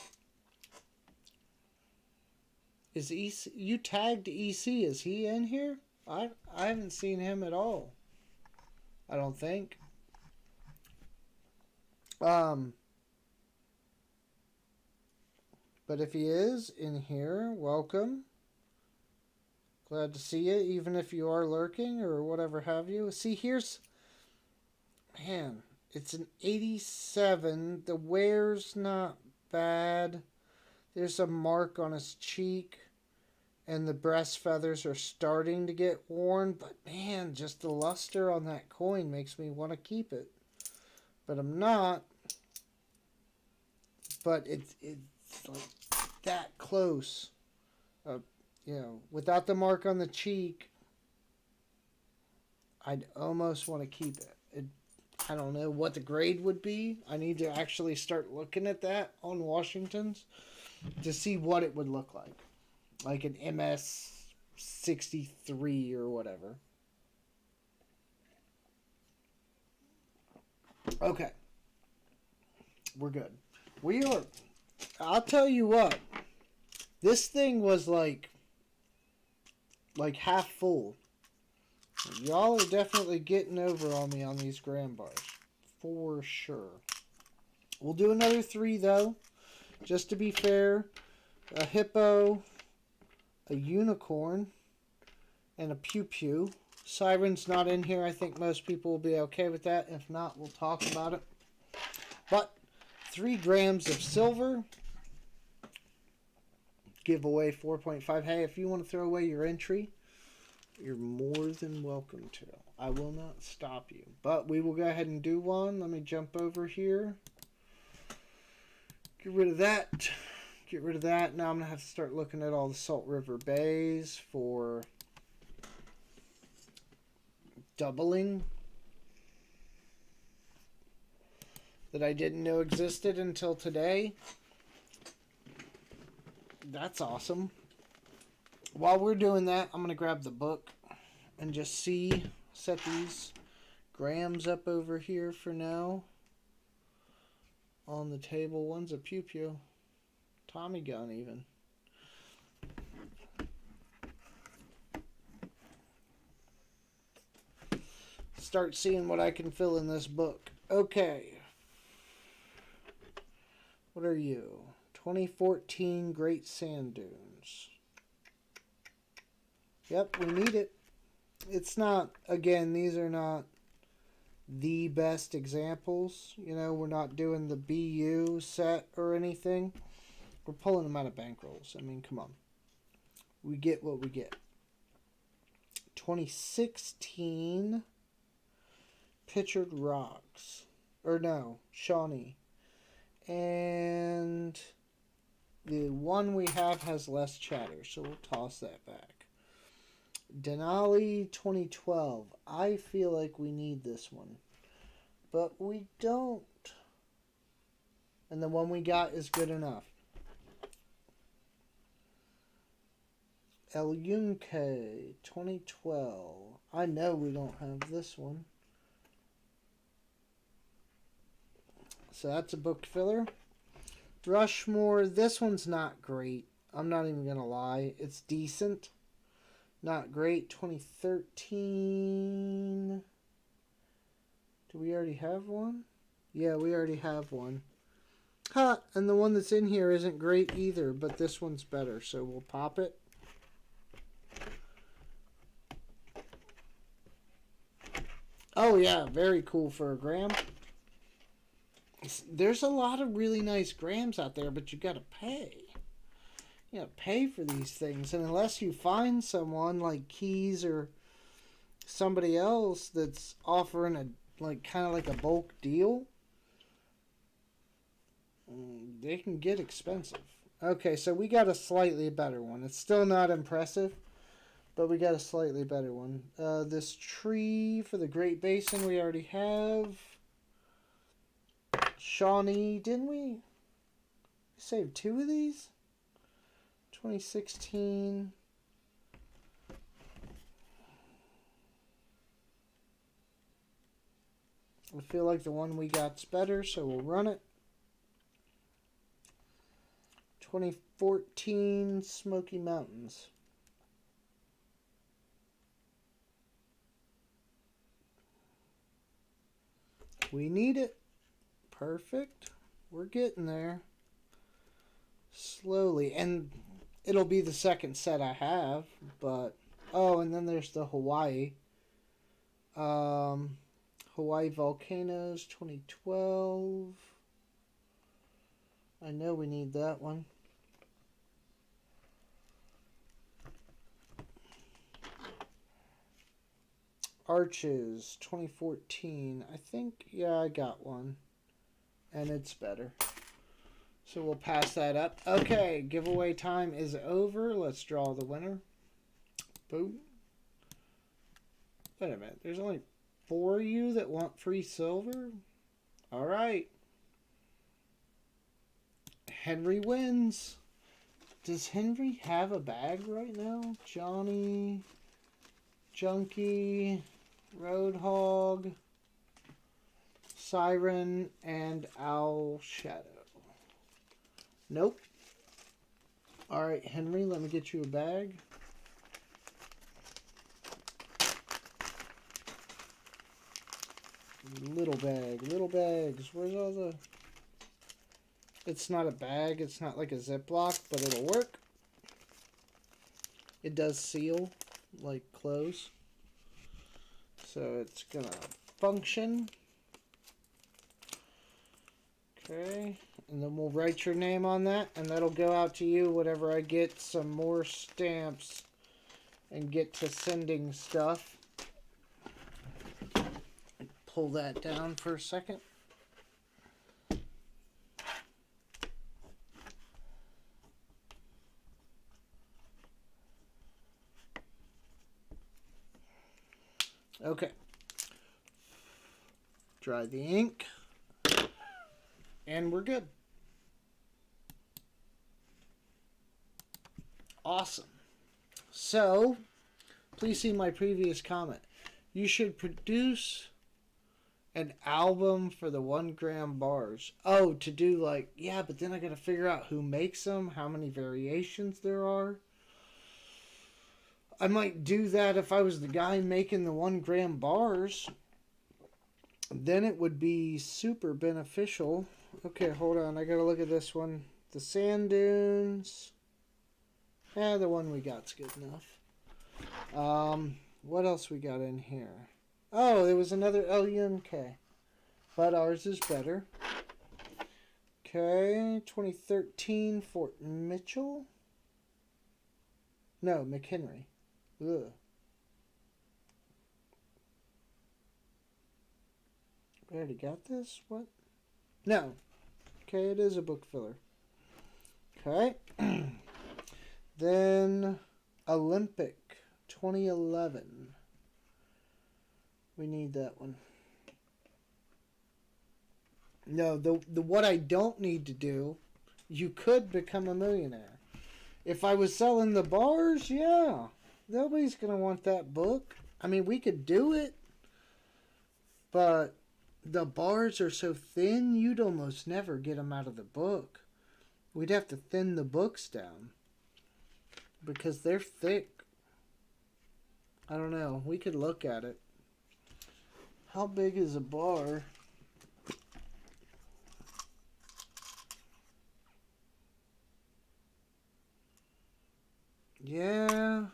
Is EC, you tagged EC? Is he in here? I haven't seen him at all. I don't think. But if he is in here, welcome. Glad to see you, even if you are lurking or whatever have you. See, man, it's an 87. The wear's not bad. There's a mark on his cheek, and the breast feathers are starting to get worn. But man, just the luster on that coin makes me want to keep it. But I'm not. But it's like that close. Without the mark on the cheek, I'd almost want to keep it. I don't know what the grade would be. I need to actually start looking at that on Washington's to see what it would look like. Like an MS 63 or whatever. Okay. We're good. We are... I'll tell you what. This thing was like half full. Y'all are definitely getting over on me on these gram bars. For sure. We'll do another 3 though. Just to be fair. A hippo. A unicorn. And a pew pew. Siren's not in here. I think most people will be okay with that. If not, we'll talk about it. But 3 grams of silver. Give away 4.5. Hey, if you want to throw away your entry, you're more than welcome to. I will not stop you. But we will go ahead and do one. Let me jump over here. Get rid of that. Get rid of that. Now I'm going to have to start looking at all the Salt River Bays for doubling that I didn't know existed until today. That's awesome. While we're doing that, I'm going to grab the book and just set these grams up over here for now on the table. One's a pew pew. Tommy gun even. Start seeing what I can fill in this book. Okay. What are you? 2014 Great Sand Dunes. Yep, we need it. It's not, again, these are not the best examples. You know, we're not doing the BU set or anything. We're pulling them out of bankrolls. I mean, come on. We get what we get. 2016 Pictured Rocks. Or no, Shawnee. And the one we have has less chatter, so we'll toss that back. Denali 2012. I feel like we need this one, but we don't. And the one we got is good enough. El Yunque 2012. I know we don't have this one. So that's a book filler. Rushmore, this one's not great. I'm not even going to lie. It's decent. Not great. 2013. Do we already have one? Yeah, we already have one. Ha! And the one that's in here isn't great either, but this one's better. So we'll pop it. Oh yeah, very cool for a gram. There's a lot of really nice grams out there, but you gotta pay. You gotta pay for these things, and unless you find someone like Keys or somebody else that's offering a kind of like a bulk deal, they can get expensive. Okay, so we got a slightly better one. It's still not impressive, but we got a slightly better one. This tree for the Great Basin we already have. Shawnee, didn't we save 2 of these? 2016. I feel like the one we got's better, so we'll run it. 2014 Smoky Mountains. We need it. Perfect. We're getting there. Slowly. And it'll be the second set I have. But, oh, and then there's the Hawaii. Hawaii Volcanoes 2012. I know we need that one. Arches 2014. I think, yeah, I got one. And it's better. So we'll pass that up. Okay, giveaway time is over. Let's draw the winner. Boom. Wait a minute. There's only 4 of you that want free silver? Alright. Henry wins. Does Henry have a bag right now? Johnny, Junkie, Roadhog, Siren and Owl Shadow. Nope. Alright, Henry, let me get you a bag. Little bag. Little bags. Where's all the... It's not a bag. It's not like a Ziploc, but it'll work. It does seal like clothes. So it's gonna function. Okay. And then we'll write your name on that, and that'll go out to you whenever I get some more stamps and get to sending stuff. Pull that down for a second. Okay. Dry the ink. And we're good. Awesome. So, please see my previous comment. You should produce an album for the 1 gram bars. Oh, to do like, yeah, but then I gotta figure out who makes them, how many variations there are. I might do that if I was the guy making the 1 gram bars. Then it would be super beneficial. Okay, hold on. I gotta look at this one. The sand dunes. The one we got's good enough. What else we got in here? Oh, there was another LUMK. But ours is better. Okay, 2013 Fort Mitchell. No, McHenry. Ugh. We already got this? What? No. Okay, it is a book filler. Okay. Then Olympic 2011. We need that one. No, the what I don't need to do, you could become a millionaire. If I was selling the bars, yeah. Nobody's going to want that book. I mean, we could do it. But the bars are so thin, you'd almost never get them out of the book. We'd have to thin the books down. Because they're thick. I don't know. We could look at it. How big is a bar? Yeah,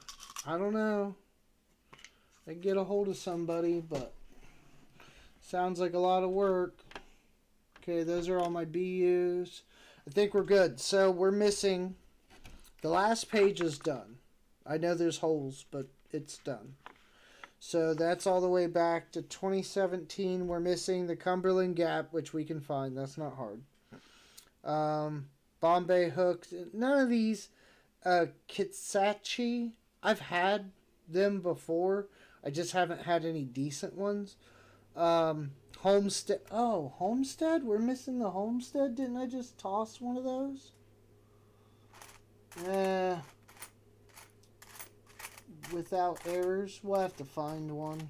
I don't know. I get a hold of somebody, but sounds like a lot of work. Okay, those are all my BUs. I think we're good. So we're missing... The last page is done. I know there's holes, but it's done. So that's all the way back to 2017. We're missing the Cumberland Gap, which we can find. That's not hard. Bombay Hooks. None of these. Kitsachi. I've had them before. I just haven't had any decent ones. Homestead. Oh, Homestead? We're missing the Homestead? Didn't I just toss one of those? Without errors. We'll have to find one.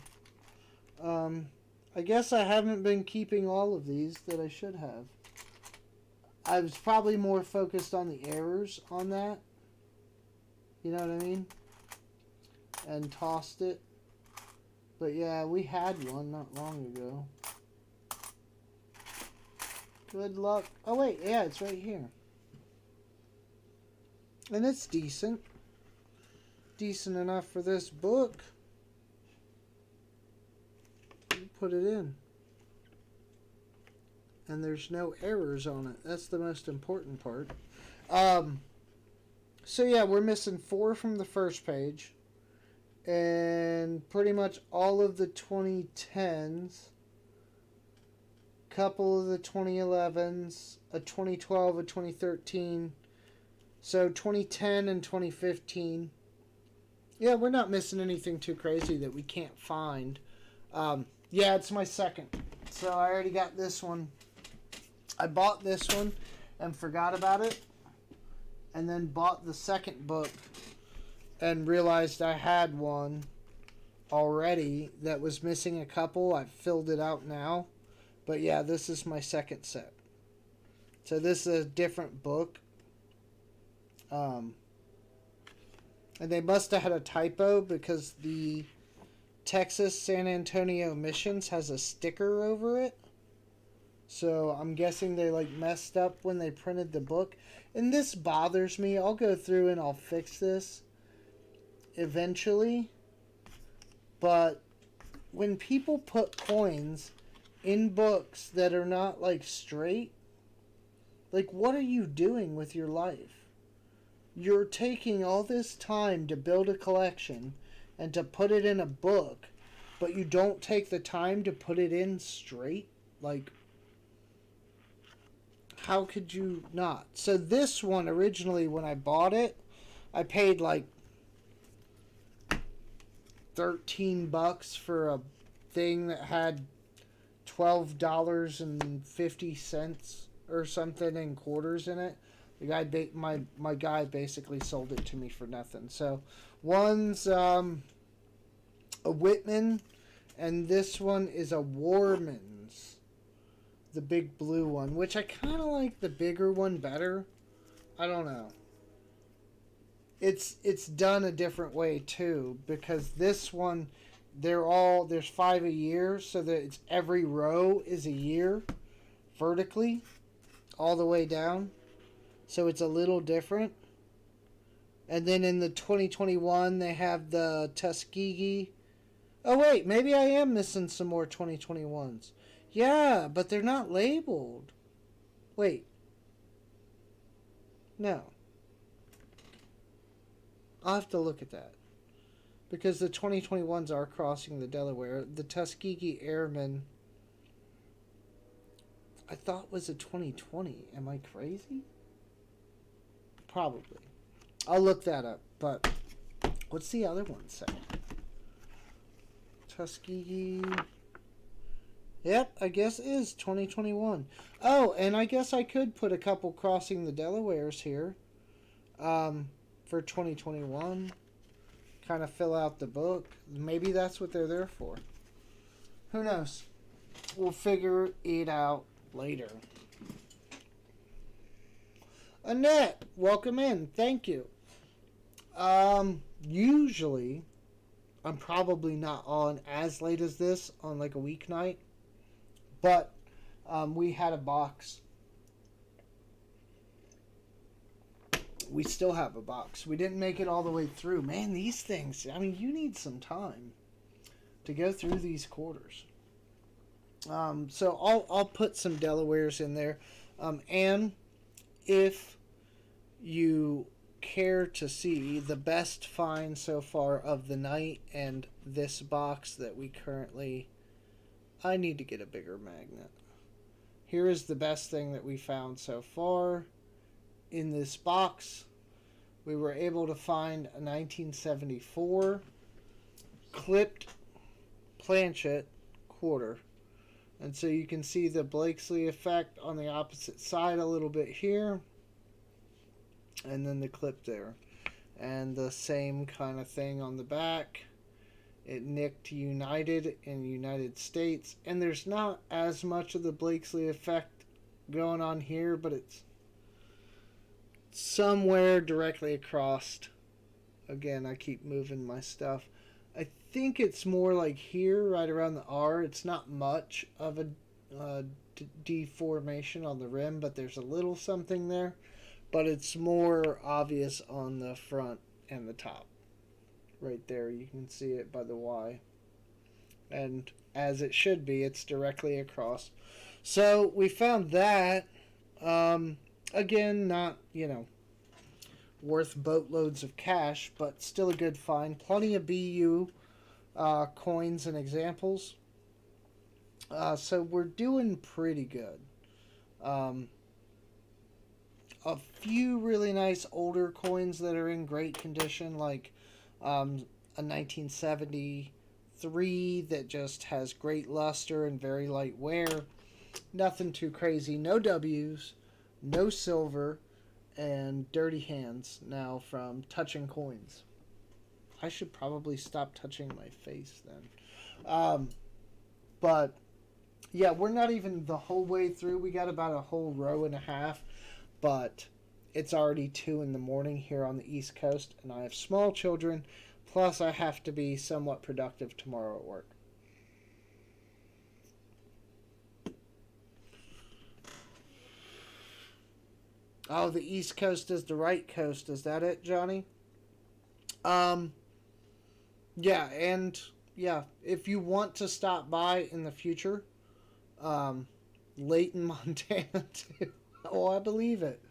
I guess I haven't been keeping all of these that I should have. I was probably more focused on the errors on that. You know what I mean? And tossed it. But yeah, we had one not long ago. Good luck. Oh wait, yeah, it's right here. And it's decent. Decent enough for this book. Put it in. And there's no errors on it. That's the most important part. So yeah, we're missing 4 from the first page. And pretty much all of the 2010s. Couple of the 2011s. A 2012, a 2013. So 2010 and 2015. Yeah, we're not missing anything too crazy that we can't find. Yeah, it's my second. So I already got this one. I bought this one and forgot about it. And then bought the second book and realized I had one already that was missing a couple. I've filled it out now. But yeah, this is my second set. So this is a different book. Um, and they must have had a typo because the Texas San Antonio Missions has a sticker over it. So I'm guessing they like messed up when they printed the book. And this bothers me. I'll go through and I'll fix this eventually. But when people put coins in books that are not like straight, like what are you doing with your life? You're taking all this time to build a collection and to put it in a book, but you don't take the time to put it in straight? Like, how could you not? So this one, originally when I bought it, I paid like $13 for a thing that had $12.50 or something in quarters in it. The guy, my guy, basically sold it to me for nothing. So, one's a Whitman, and this one is a Warman's, the big blue one, which I kind of like the bigger one better. I don't know. It's done a different way too, because this one, there's 5 a year, so that it's every row is a year vertically all the way down. So it's a little different. And then in the 2021, they have the Tuskegee. Oh, wait, maybe I am missing some more 2021s. Yeah, but they're not labeled. Wait. No. I'll have to look at that. Because the 2021s are crossing the Delaware. The Tuskegee Airmen, I thought was a 2020. Am I crazy? Probably. I'll look that up. But what's the other one say? Tuskegee. Yep, I guess it is 2021. Oh, and I guess I could put a couple crossing the Delawares here for 2021. Kind of fill out the book. Maybe that's what they're there for. Who knows? We'll figure it out later. Annette, welcome in. Thank you. Usually, I'm probably not on as late as this on like a weeknight, but we had a box. We still have a box. We didn't make it all the way through. Man, these things, I mean, you need some time to go through these quarters. So I'll put some Delawares in there. And if you care to see the best find so far of the night and this box that we currently... I need to get a bigger magnet. Here is the best thing that we found so far. In this box, we were able to find a 1974 clipped planchet quarter. And so you can see the Blakesley effect on the opposite side a little bit here. And then the clip there. And the same kind of thing on the back. It nicked United in the United States. And there's not as much of the Blakesley effect going on here, but it's somewhere directly across. Again, I keep moving my stuff. I think it's more like here, right around the R. It's not much of a deformation on the rim, but there's a little something there. But it's more obvious on the front and the top. Right there, you can see it by the Y. And as it should be, it's directly across. So we found that. Again, not, worth boatloads of cash, but still a good find. Plenty of BU coins and examples. So we're doing pretty good. A few really nice older coins that are in great condition, like a 1973 that just has great luster and very light wear. Nothing too crazy. No W's, no silver, and dirty hands now from touching coins. I should probably stop touching my face then. But Yeah, we're not even the whole way through. We got about a whole row and a half, but it's already 2 in the morning here on the East Coast, and I have small children, plus I have to be somewhat productive tomorrow at work. Oh, the East Coast is the right coast. Is that it, Johnny? Um, yeah, and yeah, if you want to stop by in the future, um, Layton, Montana, too. Oh, I believe it.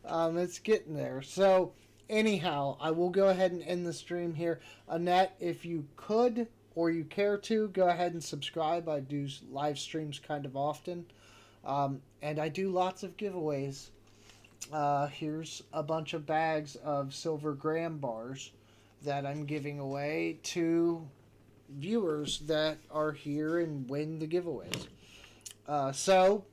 It's getting there. So, anyhow, I will go ahead and end the stream here. Annette, if you could or you care to, go ahead and subscribe. I do live streams kind of often, and I do lots of giveaways. Here's a bunch of bags of silver graham bars that I'm giving away to viewers that are here and win the giveaways. So,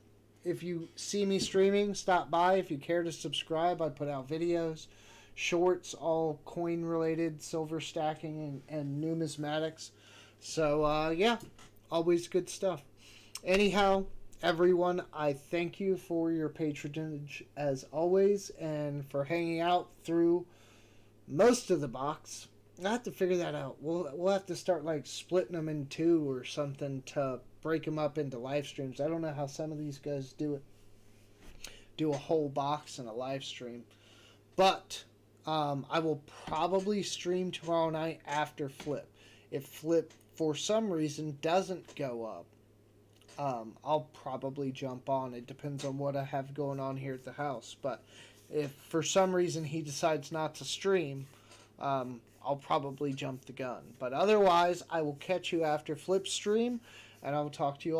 if you see me streaming, stop by. If you care to subscribe, I put out videos, shorts, all coin related, silver stacking, and numismatics. So, yeah, always good stuff. Anyhow, everyone, I thank you for your patronage as always and for hanging out through most of the box. I have to figure that out. We'll have to start like splitting them in two or something to break them up into live streams. I don't know how some of these guys do it. Do a whole box in a live stream, but I will probably stream tomorrow night after Flip. If Flip for some reason doesn't go up, I'll probably jump on. It depends on what I have going on here at the house. But if for some reason he decides not to stream, I'll probably jump the gun. But otherwise, I will catch you after Flip stream, and I will talk to you all.